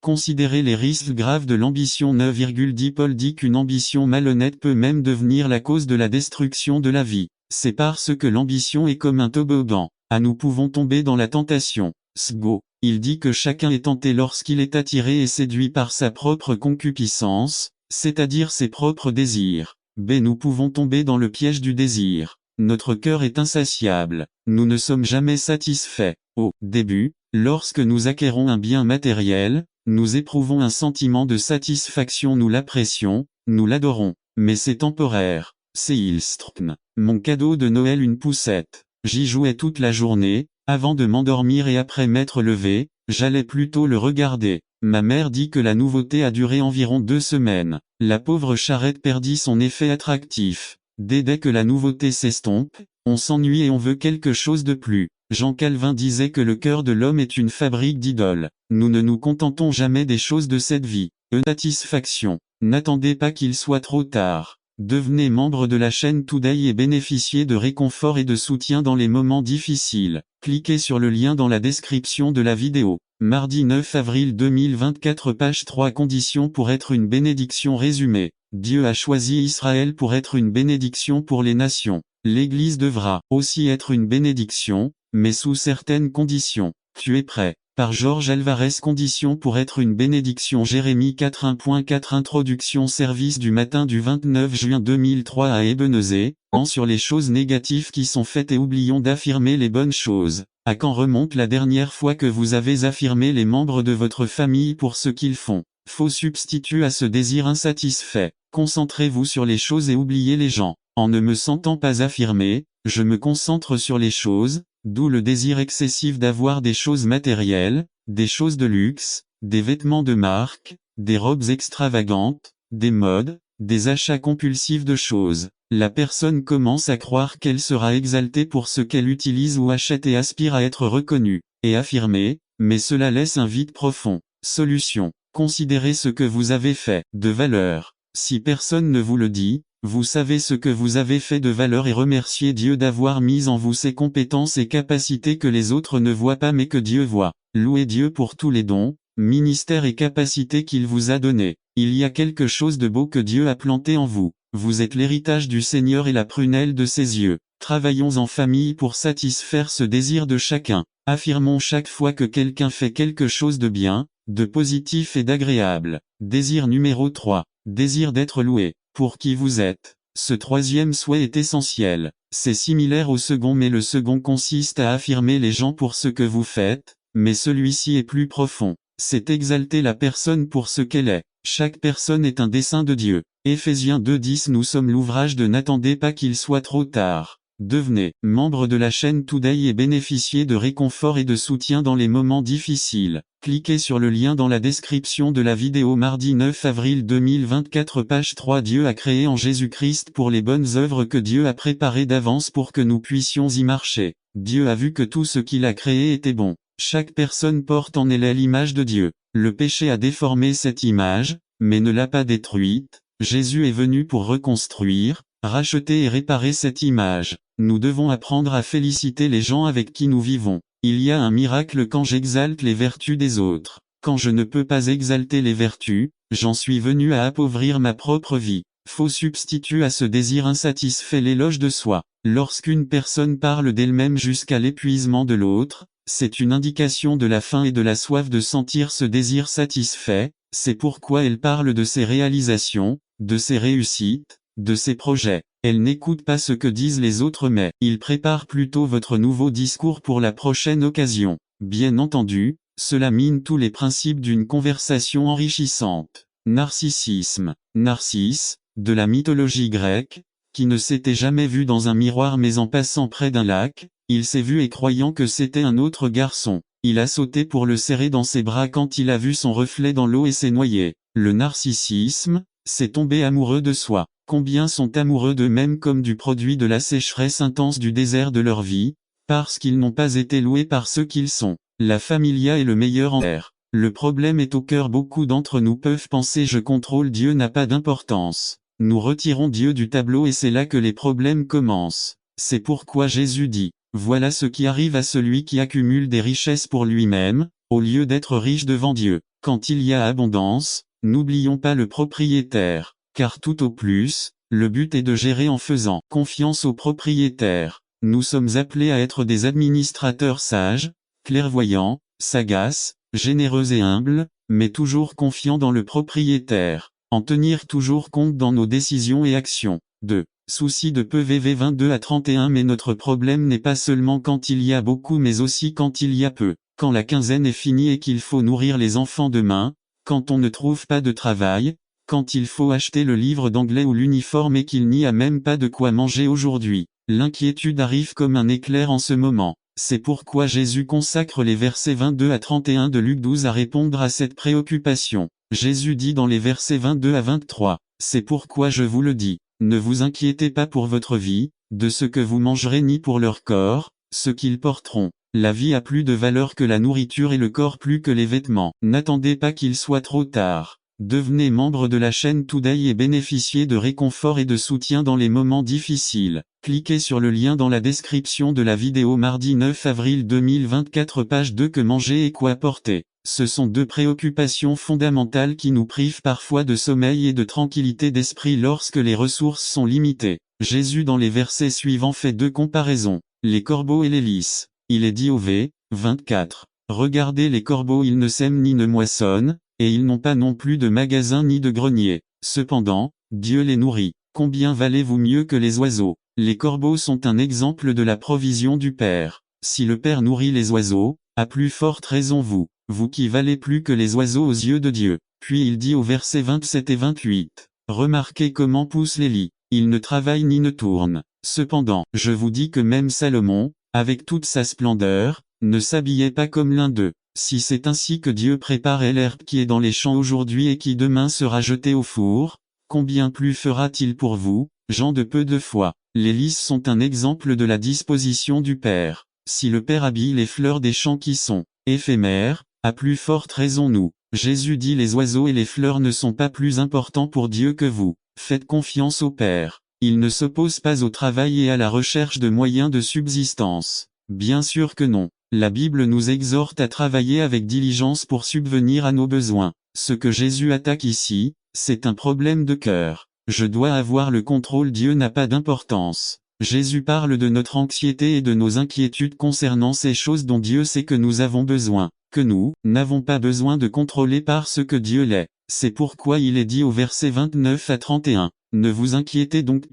Considérez les risques graves de l'ambition. 9,10 Paul dit qu'une ambition malhonnête peut même devenir la cause de la destruction de la vie. C'est parce que l'ambition est comme un toboggan. Nous pouvons tomber dans la tentation. Sgo. Il dit que chacun est tenté lorsqu'il est attiré et séduit par sa propre concupiscence, c'est-à-dire ses propres désirs. Nous pouvons tomber dans le piège du désir. Notre cœur est insatiable. Nous ne sommes jamais satisfaits. Au début, lorsque nous acquérons un bien matériel, nous éprouvons un sentiment de satisfaction, nous l'apprécions, nous l'adorons. Mais c'est temporaire. Seilstrkn. Mon cadeau de Noël, une poussette. J'y jouais toute la journée, avant de m'endormir et après m'être levé, j'allais plutôt le regarder. Ma mère dit que la nouveauté a duré environ 2 semaines. La pauvre charrette perdit son effet attractif. Dès que la nouveauté s'estompe, on s'ennuie et on veut quelque chose de plus. Jean Calvin disait que le cœur de l'homme est une fabrique d'idoles. Nous ne nous contentons jamais des choses de cette vie. Satisfaction. N'attendez pas qu'il soit trop tard. Devenez membre de la chaîne Today et bénéficiez de réconfort et de soutien dans les moments difficiles. Cliquez sur le lien dans la description de la vidéo. Mardi 9 avril 2024 page 3 Conditions pour être une bénédiction. Résumé. Dieu a choisi Israël pour être une bénédiction pour les nations. L'Église devra aussi être une bénédiction, mais sous certaines conditions. Tu es prêt. Par Georges Alvarez. Conditions pour être une bénédiction. Jérémie 4.1.4 Introduction. Service du matin du 29 juin 2003 à Ebenezer. Sur les choses négatives qui sont faites et oublions d'affirmer les bonnes choses. À quand remonte la dernière fois que vous avez affirmé les membres de votre famille pour ce qu'ils font? Faux substitut à ce désir insatisfait. Concentrez-vous sur les choses et oubliez les gens. En ne me sentant pas affirmé, je me concentre sur les choses, d'où le désir excessif d'avoir des choses matérielles, des choses de luxe, des vêtements de marque, des robes extravagantes, des modes, des achats compulsifs de choses. La personne commence à croire qu'elle sera exaltée pour ce qu'elle utilise ou achète et aspire à être reconnue et affirmée, mais cela laisse un vide profond. Solution. Considérez ce que vous avez fait de valeur. Si personne ne vous le dit, vous savez ce que vous avez fait de valeur et remerciez Dieu d'avoir mis en vous ces compétences et capacités que les autres ne voient pas mais que Dieu voit. Louez Dieu pour tous les dons, ministères et capacités qu'il vous a donnés. Il y a quelque chose de beau que Dieu a planté en vous. Vous êtes l'héritage du Seigneur et la prunelle de ses yeux. Travaillons en famille pour satisfaire ce désir de chacun. Affirmons chaque fois que quelqu'un fait quelque chose de bien, de positif et d'agréable. Désir numéro 3. Désir d'être loué. Pour qui vous êtes. Ce troisième souhait est essentiel. C'est similaire au second mais le second consiste à affirmer les gens pour ce que vous faites, mais celui-ci est plus profond. C'est exalter la personne pour ce qu'elle est. Chaque personne est un dessein de Dieu. Éphésiens 2:10 Nous sommes l'ouvrage de N'attendez pas qu'il soit trop tard. Devenez membre de la chaîne Today et bénéficiez de réconfort et de soutien dans les moments difficiles. Cliquez sur le lien dans la description de la vidéo. Mardi 9 avril 2024 page 3 Dieu a créé en Jésus-Christ pour les bonnes œuvres que Dieu a préparées d'avance pour que nous puissions y marcher. Dieu a vu que tout ce qu'il a créé était bon. Chaque personne porte en elle l'image de Dieu. Le péché a déformé cette image, mais ne l'a pas détruite. Jésus est venu pour reconstruire, racheter et réparer cette image. Nous devons apprendre à féliciter les gens avec qui nous vivons. Il y a un miracle quand j'exalte les vertus des autres. Quand je ne peux pas exalter les vertus, j'en suis venu à appauvrir ma propre vie. Faux substitut à ce désir insatisfait l'éloge de soi. Lorsqu'une personne parle d'elle-même jusqu'à l'épuisement de l'autre, c'est une indication de la faim et de la soif de sentir ce désir satisfait. C'est pourquoi elle parle de ses réalisations, de ses réussites, de ses projets. Elle n'écoute pas ce que disent les autres mais il prépare plutôt votre nouveau discours pour la prochaine occasion. Bien entendu, cela mine tous les principes d'une conversation enrichissante. Narcissisme. Narcisse, de la mythologie grecque, qui ne s'était jamais vu dans un miroir mais en passant près d'un lac, il s'est vu et croyant que c'était un autre garçon. Il a sauté pour le serrer dans ses bras quand il a vu son reflet dans l'eau et s'est noyé. Le narcissisme, c'est tomber amoureux de soi. Combien sont amoureux d'eux-mêmes comme du produit de la sécheresse intense du désert de leur vie, parce qu'ils n'ont pas été loués par ceux qu'ils sont. La familia est le meilleur en l'air. Le problème est au cœur. Beaucoup d'entre nous peuvent penser je contrôle Dieu n'a pas d'importance. Nous retirons Dieu du tableau et c'est là que les problèmes commencent. C'est pourquoi Jésus dit, voilà ce qui arrive à celui qui accumule des richesses pour lui-même, au lieu d'être riche devant Dieu. Quand il y a abondance, n'oublions pas le propriétaire. Car tout au plus, le but est de gérer en faisant confiance au propriétaire. Nous sommes appelés à être des administrateurs sages, clairvoyants, sagaces, généreux et humbles, mais toujours confiants dans le propriétaire. En tenir toujours compte dans nos décisions et actions. 2. Souci de peu VV 22 à 31 Mais notre problème n'est pas seulement quand il y a beaucoup mais aussi quand il y a peu. Quand la quinzaine est finie et qu'il faut nourrir les enfants demain, quand on ne trouve pas de travail, quand il faut acheter le livre d'anglais ou l'uniforme et qu'il n'y a même pas de quoi manger aujourd'hui. L'inquiétude arrive comme un éclair en ce moment. C'est pourquoi Jésus consacre les versets 22 à 31 de Luc 12 à répondre à cette préoccupation. Jésus dit dans les versets 22 à 23, « C'est pourquoi je vous le dis, ne vous inquiétez pas pour votre vie, de ce que vous mangerez ni pour leur corps, ce qu'ils porteront. La vie a plus de valeur que la nourriture et le corps plus que les vêtements. N'attendez pas qu'il soit trop tard. » Devenez membre de la chaîne Today et bénéficiez de réconfort et de soutien dans les moments difficiles. Cliquez sur le lien dans la description de la vidéo. Mardi 9 avril 2024 page 2 Que manger et quoi porter. Ce sont deux préoccupations fondamentales qui nous privent parfois de sommeil et de tranquillité d'esprit lorsque les ressources sont limitées. Jésus dans les versets suivants fait deux comparaisons, les corbeaux et les lys. Il est dit au v. 24. Regardez les corbeaux, ils ne sèment ni ne moissonnent, et ils n'ont pas non plus de magasin ni de grenier. Cependant, Dieu les nourrit. Combien valez-vous mieux que les oiseaux? Les corbeaux sont un exemple de la provision du Père. Si le Père nourrit les oiseaux, à plus forte raison vous, vous qui valez plus que les oiseaux aux yeux de Dieu. Puis il dit au verset 27 et 28. Remarquez comment poussent les lys. Ils ne travaillent ni ne tournent. Cependant, je vous dis que même Salomon, avec toute sa splendeur, ne s'habillait pas comme l'un d'eux. Si c'est ainsi que Dieu préparait l'herbe qui est dans les champs aujourd'hui et qui demain sera jetée au four, combien plus fera-t-il pour vous, gens de peu de foi? Les lys sont un exemple de la disposition du Père. Si le Père habille les fleurs des champs qui sont éphémères, à plus forte raison nous. Jésus dit les oiseaux et les fleurs ne sont pas plus importants pour Dieu que vous. Faites confiance au Père. Il ne s'oppose pas au travail et à la recherche de moyens de subsistance. Bien sûr que non. La Bible nous exhorte à travailler avec diligence pour subvenir à nos besoins. Ce que Jésus attaque ici, c'est un problème de cœur. Je dois avoir le contrôle, Dieu n'a pas d'importance. Jésus parle de notre anxiété et de nos inquiétudes concernant ces choses dont Dieu sait que nous avons besoin, que nous n'avons pas besoin de contrôler parce que Dieu l'est. C'est pourquoi il est dit au verset 29 à 31. Ne vous inquiétez donc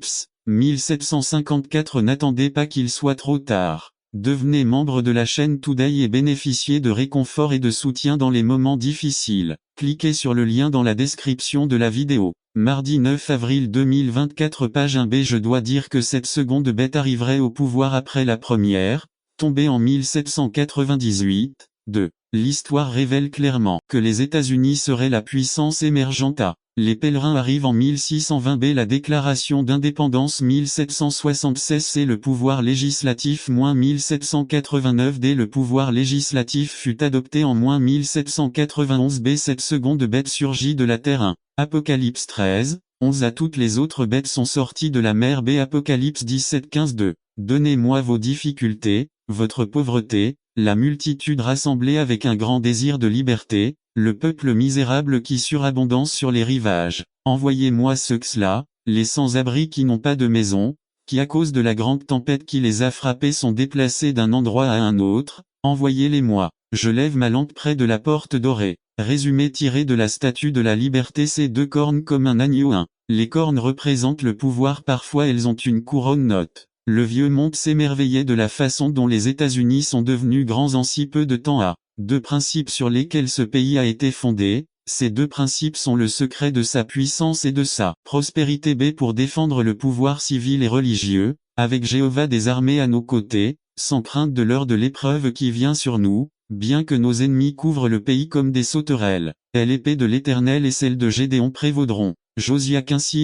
1754. N'attendez pas qu'il soit trop tard. Devenez membre de la chaîne Today et bénéficiez de réconfort et de soutien dans les moments difficiles. Cliquez sur le lien dans la description de la vidéo. Mardi 9 avril 2024 page 1b. Je dois dire que cette seconde bête arriverait au pouvoir après la première, tombée en 1798. 2. L'histoire révèle clairement que les États-Unis seraient la puissance émergente. Les pèlerins arrivent en 1620b. La déclaration d'indépendance 1776 c. Le pouvoir législatif 1789d. Le pouvoir législatif fut adopté en 1791b. Cette seconde bête surgit de la terre 1. Apocalypse 13, 11 à toutes les autres bêtes sont sorties de la mer b. Apocalypse 17 15 2. Donnez-moi vos difficultés, votre pauvreté, la multitude rassemblée avec un grand désir de liberté, le peuple misérable qui surabondance sur les rivages. Envoyez-moi ceux-là, les sans-abri qui n'ont pas de maison, qui à cause de la grande tempête qui les a frappés sont déplacés d'un endroit à un autre, envoyez-les-moi. Je lève ma lampe près de la porte dorée. Résumé tiré de la statue de la liberté. Ces deux cornes comme un agneau 1. Les cornes représentent le pouvoir, parfois elles ont une couronne. Note. Le vieux monde s'émerveillait de la façon dont les États-Unis sont devenus grands en si peu de temps. Deux principes sur lesquels ce pays a été fondé. Ces deux principes sont le secret de sa puissance et de sa prospérité b. Pour défendre le pouvoir civil et religieux, avec Jéhovah des armées à nos côtés, sans crainte de l'heure de l'épreuve qui vient sur nous, bien que nos ennemis couvrent le pays comme des sauterelles, l'épée de l'Éternel et celle de Gédéon prévaudront. Josia 15.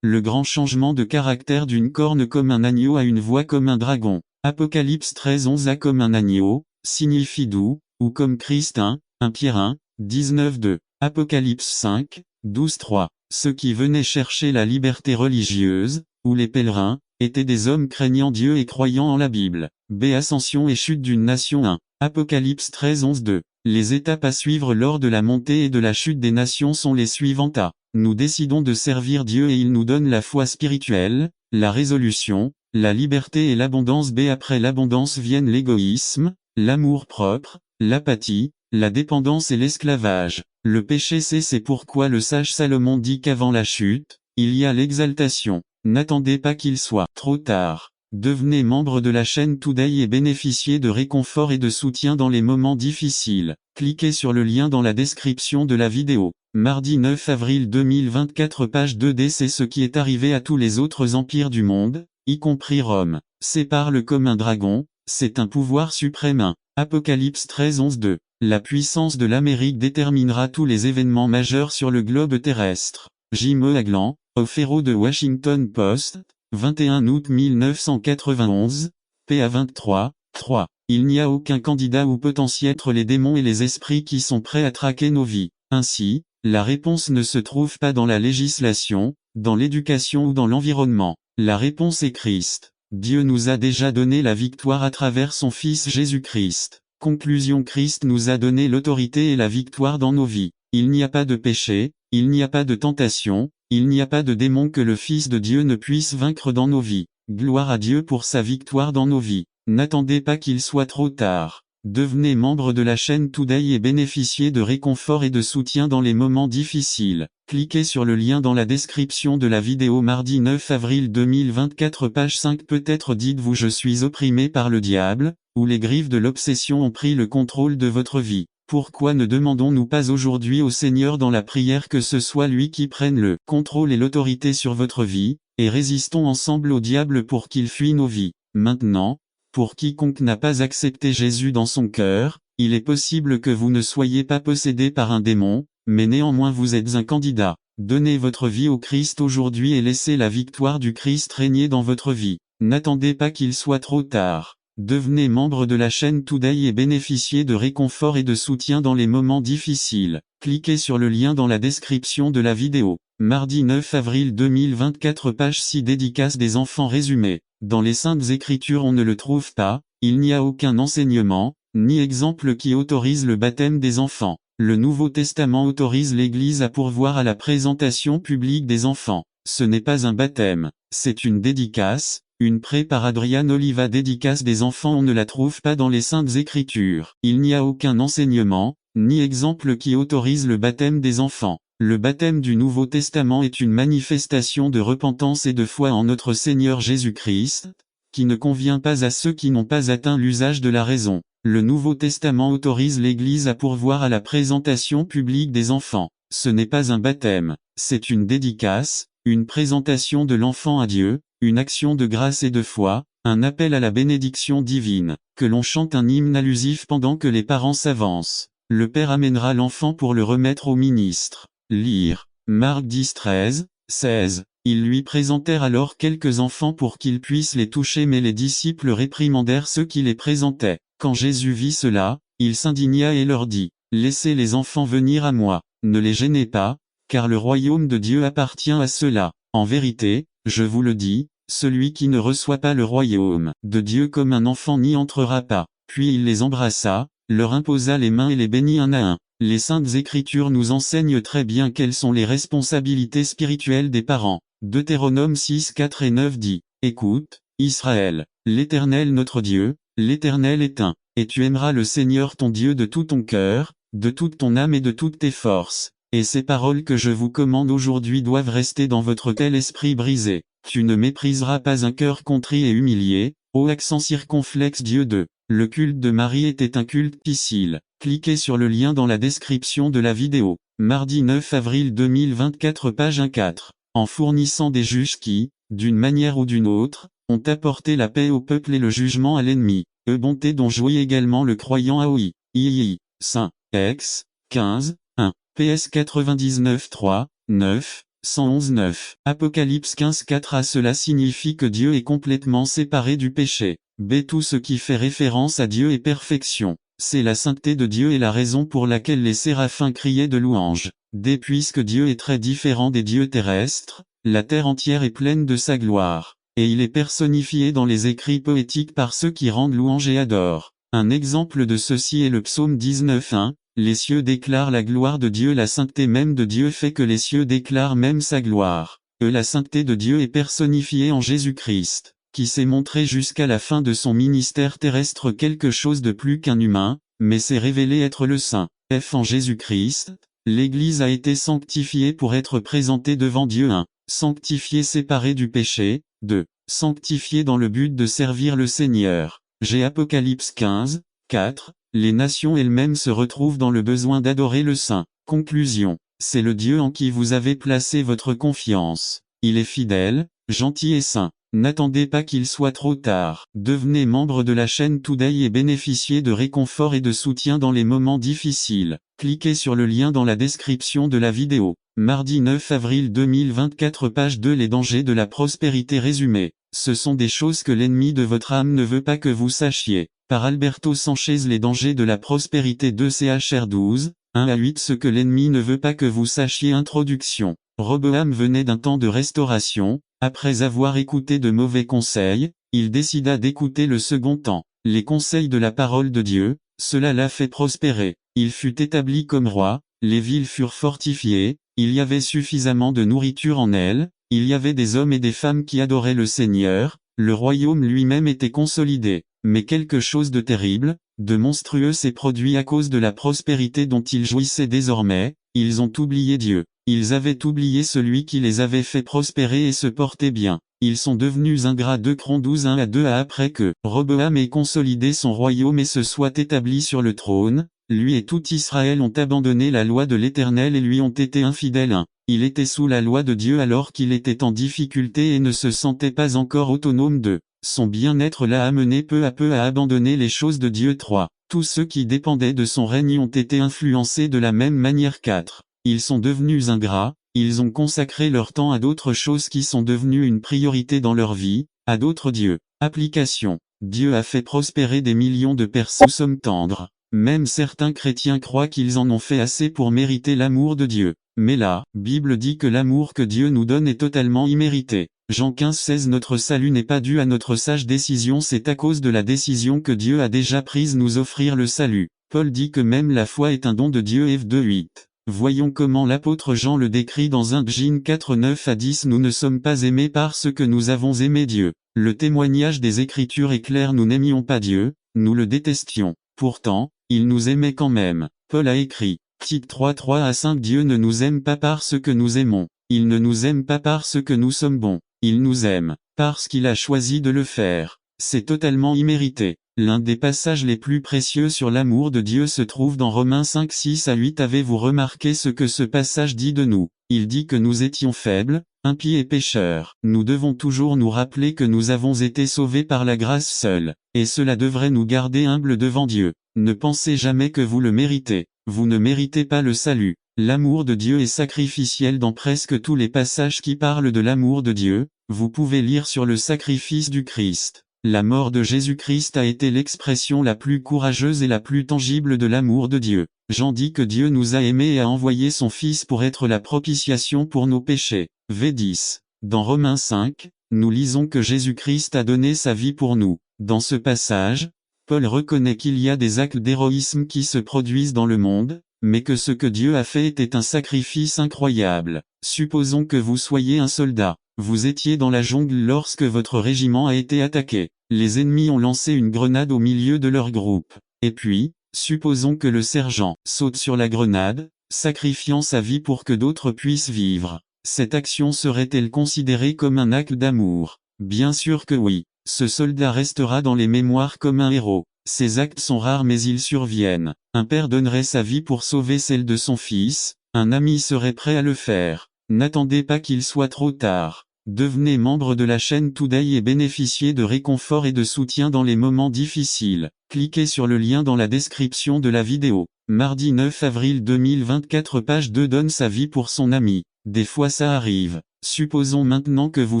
Le grand changement de caractère d'une corne comme un agneau à une voix comme un dragon. Apocalypse 13 11 a comme un agneau, signifie doux, ou comme Christ 1 Pierre 1, 19 2. Apocalypse 5, 12 3. Ceux qui venaient chercher la liberté religieuse, ou les pèlerins, étaient des hommes craignant Dieu et croyant en la Bible. B. Ascension et chute d'une nation 1. Apocalypse 13 11 2. Les étapes à suivre lors de la montée et de la chute des nations sont les suivantes. Nous décidons de servir Dieu et il nous donne la foi spirituelle, la résolution, la liberté et l'abondance b. Après l'abondance viennent l'égoïsme, l'amour propre, l'apathie, la dépendance et l'esclavage. Le péché c. C'est pourquoi le sage Salomon dit qu'avant la chute, il y a l'exaltation. N'attendez pas qu'il soit trop tard. Devenez membre de la chaîne Today et bénéficiez de réconfort et de soutien dans les moments difficiles. Cliquez sur le lien dans la description de la vidéo. Mardi 9 avril 2024 page 2d. C'est ce qui est arrivé à tous les autres empires du monde, y compris Rome. C'est parle comme un dragon, c'est un pouvoir suprême 1. Apocalypse 13 11 2. La puissance de l'Amérique déterminera tous les événements majeurs sur le globe terrestre. J.M. Aglan, au Féro de Washington Post, 21 août 1991, PA 23, 3. Il n'y a aucun candidat ou potentiel entre les démons et les esprits qui sont prêts à traquer nos vies. Ainsi, la réponse ne se trouve pas dans la législation, dans l'éducation ou dans l'environnement. La réponse est Christ. Dieu nous a déjà donné la victoire à travers son Fils Jésus-Christ. Conclusion: Christ nous a donné l'autorité et la victoire dans nos vies. Il n'y a pas de péché, il n'y a pas de tentation, il n'y a pas de démon que le Fils de Dieu ne puisse vaincre dans nos vies. Gloire à Dieu pour sa victoire dans nos vies. N'attendez pas qu'il soit trop tard. Devenez membre de la chaîne Today et bénéficiez de réconfort et de soutien dans les moments difficiles. Cliquez sur le lien dans la description de la vidéo. Mardi 9 avril 2024 page 5. Peut-être dites-vous: je suis opprimé par le diable, ou les griffes de l'obsession ont pris le contrôle de votre vie. Pourquoi ne demandons-nous pas aujourd'hui au Seigneur dans la prière que ce soit lui qui prenne le contrôle et l'autorité sur votre vie, et résistons ensemble au diable pour qu'il fuit nos vies. Maintenant, pour quiconque n'a pas accepté Jésus dans son cœur, il est possible que vous ne soyez pas possédé par un démon, mais néanmoins vous êtes un candidat. Donnez votre vie au Christ aujourd'hui et laissez la victoire du Christ régner dans votre vie. N'attendez pas qu'il soit trop tard. Devenez membre de la chaîne Today et bénéficiez de réconfort et de soutien dans les moments difficiles. Cliquez sur le lien dans la description de la vidéo. Mardi 9 avril 2024 page 6. Dédicace des enfants résumée. Dans les Saintes Écritures on ne le trouve pas, il n'y a aucun enseignement, ni exemple qui autorise le baptême des enfants. Le Nouveau Testament autorise l'Église à pourvoir à la présentation publique des enfants. Ce n'est pas un baptême, c'est une dédicace. Une pré par Adrian Oliva. Dédicace des enfants on ne la trouve pas dans les Saintes Écritures. Il n'y a aucun enseignement, ni exemple qui autorise le baptême des enfants. Le baptême du Nouveau Testament est une manifestation de repentance et de foi en notre Seigneur Jésus-Christ, qui ne convient pas à ceux qui n'ont pas atteint l'usage de la raison. Le Nouveau Testament autorise l'Église à pourvoir à la présentation publique des enfants. Ce n'est pas un baptême, c'est une dédicace, une présentation de l'enfant à Dieu, une action de grâce et de foi, un appel à la bénédiction divine, que l'on chante un hymne allusif pendant que les parents s'avancent. Le père amènera l'enfant pour le remettre au ministre. Lire. Marc 10, 13, 16. Ils lui présentèrent alors quelques enfants pour qu'il puisse les toucher, mais les disciples réprimandèrent ceux qui les présentaient. Quand Jésus vit cela, il s'indigna et leur dit: Laissez les enfants venir à moi, ne les gênez pas, car le royaume de Dieu appartient à ceux-là. En vérité, je vous le dis, celui qui ne reçoit pas le royaume de Dieu comme un enfant n'y entrera pas. Puis il les embrassa, leur imposa les mains et les bénit un à un. Les Saintes Écritures nous enseignent très bien quelles sont les responsabilités spirituelles des parents. Deutéronome 6, 4 et 9 dit: Écoute, Israël, l'Éternel notre Dieu, l'Éternel est un, et tu aimeras le Seigneur ton Dieu de tout ton cœur, de toute ton âme et de toutes tes forces. Et ces paroles que je vous commande aujourd'hui doivent rester dans votre tel esprit brisé. Tu ne mépriseras pas un cœur contrit et humilié, ô accent circonflexe Dieu de. Le culte de Marie était un culte difficile. Cliquez sur le lien dans la description de la vidéo. Mardi 9 avril 2024 page 1-4. En fournissant des juges qui, d'une manière ou d'une autre, ont apporté la paix au peuple et le jugement à l'ennemi. Bonté dont jouit également le croyant Aoi. II. Saint. Ex. 15. 1. PS 99 3. 9. 111 9. Apocalypse 15 4. À cela signifie que Dieu est complètement séparé du péché. B. Tout ce qui fait référence à Dieu est perfection. C'est la sainteté de Dieu et la raison pour laquelle les séraphins criaient de louange. D. Puisque Dieu est très différent des dieux terrestres, la terre entière est pleine de sa gloire. Et il est personnifié dans les écrits poétiques par ceux qui rendent louange et adorent. Un exemple de ceci est le psaume 19:1. Les cieux déclarent la gloire de Dieu. La sainteté même de Dieu fait que les cieux déclarent même sa gloire. La sainteté de Dieu est personnifiée en Jésus-Christ, qui s'est montré jusqu'à la fin de son ministère terrestre quelque chose de plus qu'un humain, mais s'est révélé être le Saint. En Jésus-Christ, l'Église a été sanctifiée pour être présentée devant Dieu. 1. Sanctifiée séparée du péché. 2. Sanctifiée dans le but de servir le Seigneur. Apocalypse 15, 4. Les nations elles-mêmes se retrouvent dans le besoin d'adorer le Saint. Conclusion. C'est le Dieu en qui vous avez placé votre confiance. Il est fidèle, gentil et saint. N'attendez pas qu'il soit trop tard. Devenez membre de la chaîne Today et bénéficiez de réconfort et de soutien dans les moments difficiles. Cliquez sur le lien dans la description de la vidéo. Mardi 9 avril 2024 page 2. Les dangers de la prospérité résumés. Ce sont des choses que l'ennemi de votre âme ne veut pas que vous sachiez. Par Alberto Sanchez. Les dangers de la prospérité 2 Chr 12, 1 à 8. Ce que l'ennemi ne veut pas que vous sachiez. Introduction. Roboam venait d'un temps de restauration. Après avoir écouté de mauvais conseils, il décida d'écouter le second temps. Les conseils de la parole de Dieu, cela l'a fait prospérer. Il fut établi comme roi, les villes furent fortifiées, il y avait suffisamment de nourriture en elles, il y avait des hommes et des femmes qui adoraient le Seigneur, le royaume lui-même était consolidé. Mais quelque chose de terrible, De monstrueux s'est produit à cause de la prospérité dont ils jouissaient désormais, ils ont oublié Dieu. Ils avaient oublié celui qui les avait fait prospérer et se porter bien. Ils sont devenus ingrats. 2 Chroniques 12 1-2 après que Roboam ait consolidé son royaume et se soit établi sur le trône, lui et tout Israël ont abandonné la loi de l'Éternel et lui ont été infidèles. 1. Il était sous la loi de Dieu alors qu'il était en difficulté et ne se sentait pas encore autonome. 2. Son bien-être l'a amené peu à peu à abandonner les choses de Dieu. 3. Tous ceux qui dépendaient de son règne ont été influencés de la même manière. 4. Ils sont devenus ingrats, ils ont consacré leur temps à d'autres choses qui sont devenues une priorité dans leur vie, à d'autres dieux. Application. Dieu a fait prospérer des millions de personnes. Nous sommes tendres. Même certains chrétiens croient qu'ils en ont fait assez pour mériter l'amour de Dieu. Mais la Bible dit que l'amour que Dieu nous donne est totalement immérité. Jean 15:16 Notre salut n'est pas dû à notre sage décision, c'est à cause de la décision que Dieu a déjà prise nous offrir le salut. Paul dit que même la foi est un don de Dieu. F 2:8. Voyons comment l'apôtre Jean le décrit dans 1 Jean 4:9-10 Nous ne sommes pas aimés parce que nous avons aimé Dieu. Le témoignage des Écritures est clair, nous n'aimions pas Dieu, nous le détestions. Pourtant, il nous aimait quand même. Paul a écrit, Tite 3:3-5 Dieu ne nous aime pas parce que nous aimons. Il ne nous aime pas parce que nous sommes bons. Il nous aime, parce qu'il a choisi de le faire. C'est totalement immérité. L'un des passages les plus précieux sur l'amour de Dieu se trouve dans Romains 5:6-8 Avez-vous remarqué ce que ce passage dit de nous? Il dit que nous étions faibles, impies et pécheurs. Nous devons toujours nous rappeler que nous avons été sauvés par la grâce seule, et cela devrait nous garder humbles devant Dieu. Ne pensez jamais que vous le méritez. Vous ne méritez pas le salut. L'amour de Dieu est sacrificiel dans presque tous les passages qui parlent de l'amour de Dieu. Vous pouvez lire sur le sacrifice du Christ. La mort de Jésus-Christ a été l'expression la plus courageuse et la plus tangible de l'amour de Dieu. Jean dit que Dieu nous a aimés et a envoyé son Fils pour être la propitiation pour nos péchés. V10. Dans Romains 5, nous lisons que Jésus-Christ a donné sa vie pour nous. Dans ce passage, Paul reconnaît qu'il y a des actes d'héroïsme qui se produisent dans le monde, mais que ce que Dieu a fait était un sacrifice incroyable. Supposons que vous soyez un soldat. Vous étiez dans la jungle lorsque votre régiment a été attaqué. Les ennemis ont lancé une grenade au milieu de leur groupe. Et puis, supposons que le sergent saute sur la grenade, sacrifiant sa vie pour que d'autres puissent vivre. Cette action serait-elle considérée comme un acte d'amour? Bien sûr que oui. Ce soldat restera dans les mémoires comme un héros. Ces actes sont rares mais ils surviennent. Un père donnerait sa vie pour sauver celle de son fils, un ami serait prêt à le faire. N'attendez pas qu'il soit trop tard. Devenez membre de la chaîne Today et bénéficiez de réconfort et de soutien dans les moments difficiles. Cliquez sur le lien dans la description de la vidéo. Mardi 9 avril 2024 Page 2 donne sa vie pour son ami. Des fois ça arrive. Supposons maintenant que vous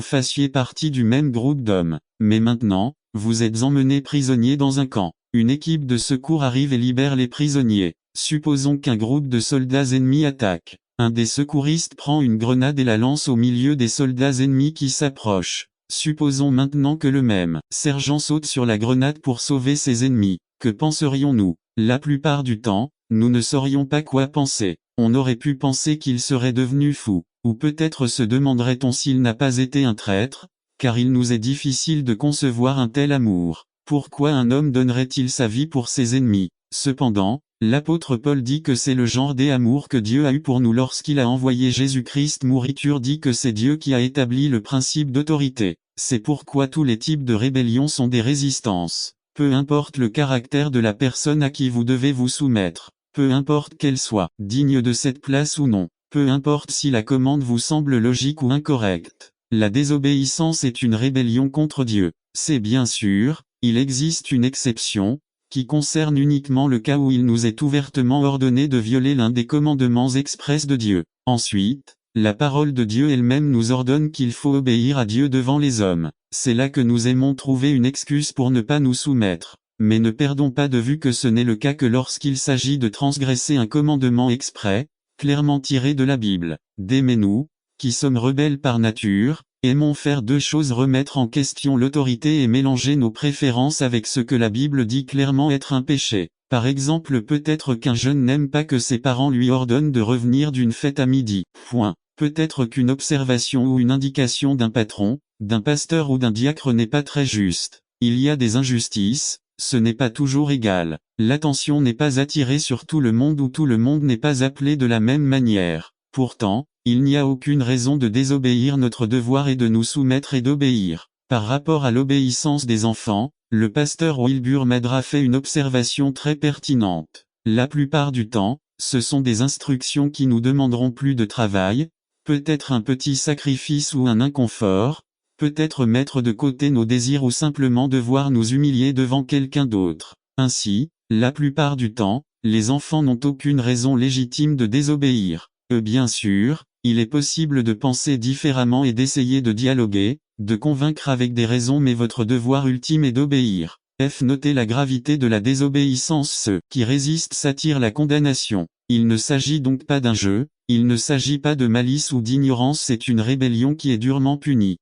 fassiez partie du même groupe d'hommes. Mais maintenant, vous êtes emmené prisonnier dans un camp. Une équipe de secours arrive et libère les prisonniers. Supposons qu'un groupe de soldats ennemis attaque. Un des secouristes prend une grenade et la lance au milieu des soldats ennemis qui s'approchent. Supposons maintenant que le même sergent saute sur la grenade pour sauver ses ennemis. Que penserions-nous? La plupart du temps, nous ne saurions pas quoi penser. On aurait pu penser qu'il serait devenu fou. Ou peut-être se demanderait-on s'il n'a pas été un traître, car il nous est difficile de concevoir un tel amour. Pourquoi un homme donnerait-il sa vie pour ses ennemis? Cependant, l'apôtre Paul dit que c'est le genre d'amour que Dieu a eu pour nous lorsqu'il a envoyé Jésus-Christ mourir. Dit que c'est Dieu qui a établi le principe d'autorité. C'est pourquoi tous les types de rébellion sont des résistances. Peu importe le caractère de la personne à qui vous devez vous soumettre. Peu importe qu'elle soit digne de cette place ou non. Peu importe si la commande vous semble logique ou incorrecte. La désobéissance est une rébellion contre Dieu. C'est bien sûr, il existe une exception, qui concerne uniquement le cas où il nous est ouvertement ordonné de violer l'un des commandements express de Dieu. Ensuite, la parole de Dieu elle-même nous ordonne qu'il faut obéir à Dieu devant les hommes. C'est là que nous aimons trouver une excuse pour ne pas nous soumettre. Mais ne perdons pas de vue que ce n'est le cas que lorsqu'il s'agit de transgresser un commandement exprès, clairement tiré de la Bible. Mais nous, qui sommes rebelles par nature, aimons faire deux choses: remettre en question l'autorité et mélanger nos préférences avec ce que la Bible dit clairement être un péché. Par exemple, peut-être qu'un jeune n'aime pas que ses parents lui ordonnent de revenir d'une fête à midi. Peut-être qu'une observation ou une indication d'un patron, d'un pasteur ou d'un diacre n'est pas très juste. Il y a des injustices, ce n'est pas toujours égal. L'attention n'est pas attirée sur tout le monde ou tout le monde n'est pas appelé de la même manière. Pourtant, il n'y a aucune raison de désobéir. Notre devoir est de nous soumettre et d'obéir. Par rapport à l'obéissance des enfants, le pasteur Wilbur Madra fait une observation très pertinente. La plupart du temps, ce sont des instructions qui nous demanderont plus de travail, peut-être un petit sacrifice ou un inconfort, peut-être mettre de côté nos désirs ou simplement devoir nous humilier devant quelqu'un d'autre. Ainsi, la plupart du temps, les enfants n'ont aucune raison légitime de désobéir. Bien sûr, il est possible de penser différemment et d'essayer de dialoguer, de convaincre avec des raisons, mais votre devoir ultime est d'obéir. Notez la gravité de la désobéissance. Ceux qui résistent s'attirent la condamnation. Il ne s'agit donc pas d'un jeu, il ne s'agit pas de malice ou d'ignorance, c'est une rébellion qui est durement punie.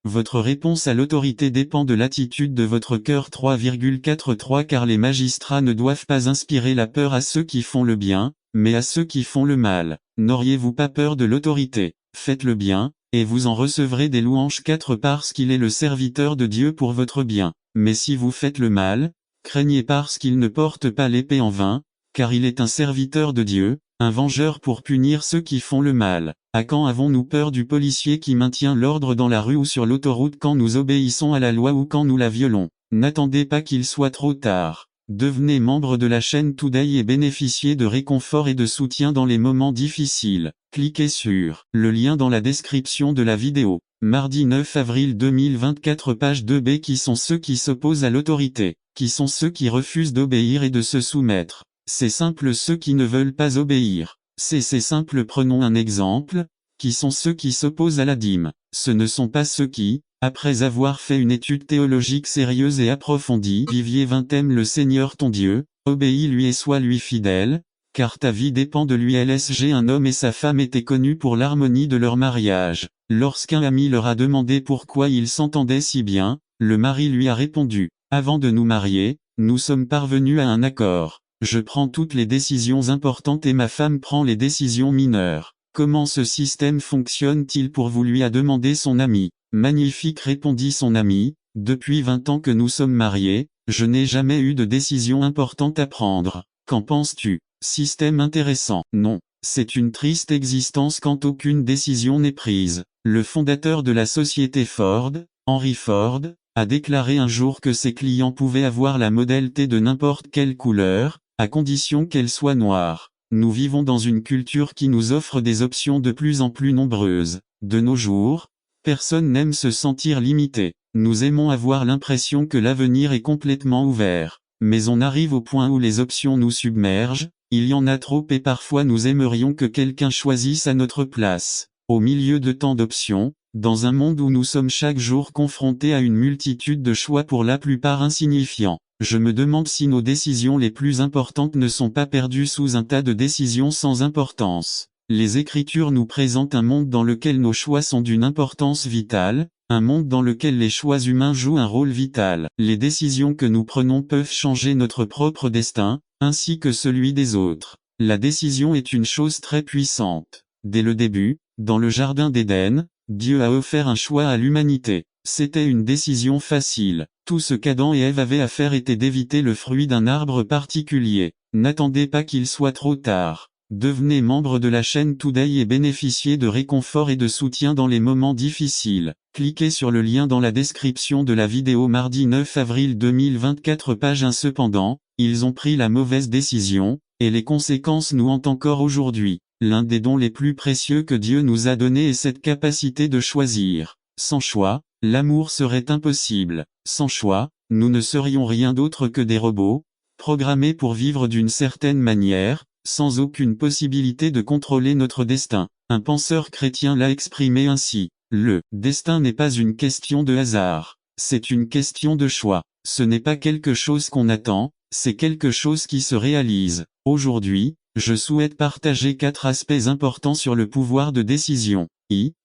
Votre réponse à l'autorité dépend de l'attitude de votre cœur. 3,43 Car les magistrats ne doivent pas inspirer la peur à ceux qui font le bien, mais à ceux qui font le mal. N'auriez-vous pas peur de l'autorité? Faites le bien, et vous en recevrez des louanges. 4 Parce qu'il est le serviteur de Dieu pour votre bien. Mais si vous faites le mal, craignez parce qu'il ne porte pas l'épée en vain, car il est un serviteur de Dieu, un vengeur pour punir ceux qui font le mal. À quand avons-nous peur du policier qui maintient l'ordre dans la rue ou sur l'autoroute quand nous obéissons à la loi ou quand nous la violons? N'attendez pas qu'il soit trop tard. Devenez membre de la chaîne Today et bénéficiez de réconfort et de soutien dans les moments difficiles. Cliquez sur le lien dans la description de la vidéo. Mardi 9 avril 2024 Page 2b Qui sont ceux qui s'opposent à l'autorité? Qui sont ceux qui refusent d'obéir et de se soumettre? C'est simple, ceux qui ne veulent pas obéir. C'est simple, prenons un exemple. Qui sont ceux qui s'opposent à la dîme? Ce ne sont pas ceux qui, après avoir fait une étude théologique sérieuse et approfondie, Vivier 20 aime le Seigneur ton Dieu, obéis-lui et sois-lui fidèle, car ta vie dépend de lui. LSG Un homme et sa femme étaient connus pour l'harmonie de leur mariage. Lorsqu'un ami leur a demandé pourquoi ils s'entendaient si bien, le mari lui a répondu: avant de nous marier, nous sommes parvenus à un accord. Je prends toutes les décisions importantes et ma femme prend les décisions mineures. Comment ce système fonctionne-t-il pour vous? Lui a demandé son ami. Magnifique, répondit son ami, depuis 20 ans que nous sommes mariés, je n'ai jamais eu de décision importante à prendre. Qu'en penses-tu? Système intéressant. Non, c'est une triste existence quand aucune décision n'est prise. Le fondateur de la société Ford, Henry Ford, a déclaré un jour que ses clients pouvaient avoir la Model T de n'importe quelle couleur, à condition qu'elle soit noire. Nous vivons dans une culture qui nous offre des options de plus en plus nombreuses. De nos jours, personne n'aime se sentir limité. Nous aimons avoir l'impression que l'avenir est complètement ouvert. Mais on arrive au point où les options nous submergent, il y en a trop et parfois nous aimerions que quelqu'un choisisse à notre place. Au milieu de tant d'options, dans un monde où nous sommes chaque jour confrontés à une multitude de choix pour la plupart insignifiants, je me demande si nos décisions les plus importantes ne sont pas perdues sous un tas de décisions sans importance. Les Écritures nous présentent un monde dans lequel nos choix sont d'une importance vitale, un monde dans lequel les choix humains jouent un rôle vital. Les décisions que nous prenons peuvent changer notre propre destin, ainsi que celui des autres. La décision est une chose très puissante. Dès le début, dans le Jardin d'Éden, Dieu a offert un choix à l'humanité. C'était une décision facile. Tout ce qu'Adam et Ève avaient à faire était d'éviter le fruit d'un arbre particulier. N'attendez pas qu'il soit trop tard. Devenez membre de la chaîne Today et bénéficiez de réconfort et de soutien dans les moments difficiles. Cliquez sur le lien dans la description de la vidéo. Mardi 9 avril 2024 Page 1 Cependant, ils ont pris la mauvaise décision, et les conséquences nous hantent encore aujourd'hui. L'un des dons les plus précieux que Dieu nous a donné est cette capacité de choisir. Sans choix, l'amour serait impossible. Sans choix, nous ne serions rien d'autre que des robots, programmés pour vivre d'une certaine manière, sans aucune possibilité de contrôler notre destin. Un penseur chrétien l'a exprimé ainsi: le destin n'est pas une question de hasard, c'est une question de choix. Ce n'est pas quelque chose qu'on attend, c'est quelque chose qui se réalise. Aujourd'hui, je souhaite partager 4 aspects importants sur le pouvoir de décision.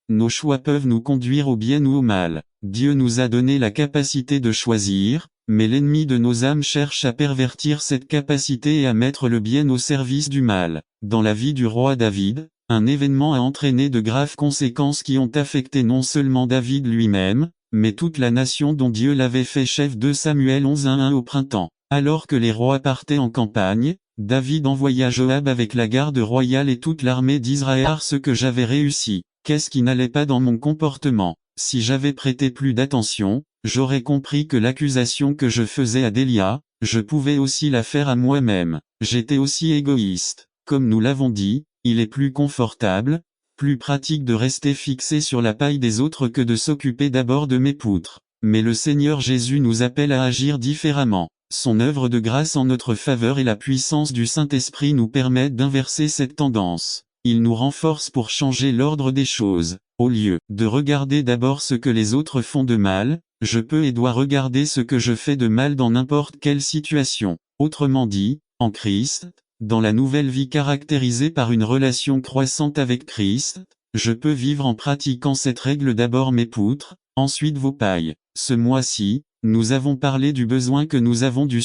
Nos choix peuvent nous conduire au bien ou au mal. Dieu nous a donné la capacité de choisir, mais l'ennemi de nos âmes cherche à pervertir cette capacité et à mettre le bien au service du mal. Dans la vie du roi David, un événement a entraîné de graves conséquences qui ont affecté non seulement David lui-même, mais toute la nation dont Dieu l'avait fait chef. 2 Samuel 11:1 au printemps. Alors que les rois partaient en campagne, David envoya Joab avec la garde royale et toute l'armée d'Israël. Ce que j'avais réussi. Qu'est-ce qui n'allait pas dans mon comportement? Si j'avais prêté plus d'attention, j'aurais compris que l'accusation que je faisais à Délia, je pouvais aussi la faire à moi-même. J'étais aussi égoïste. Comme nous l'avons dit, il est plus confortable, plus pratique de rester fixé sur la paille des autres que de s'occuper d'abord de mes poutres. Mais le Seigneur Jésus nous appelle à agir différemment. Son œuvre de grâce en notre faveur et la puissance du Saint-Esprit nous permettent d'inverser cette tendance. Il nous renforce pour changer l'ordre des choses. Au lieu de regarder d'abord ce que les autres font de mal, je peux et dois regarder ce que je fais de mal dans n'importe quelle situation. Autrement dit, en Christ, dans la nouvelle vie caractérisée par une relation croissante avec Christ, je peux vivre en pratiquant cette règle: d'abord mes poutres, ensuite vos pailles. Ce mois-ci, nous avons parlé du besoin que nous avons du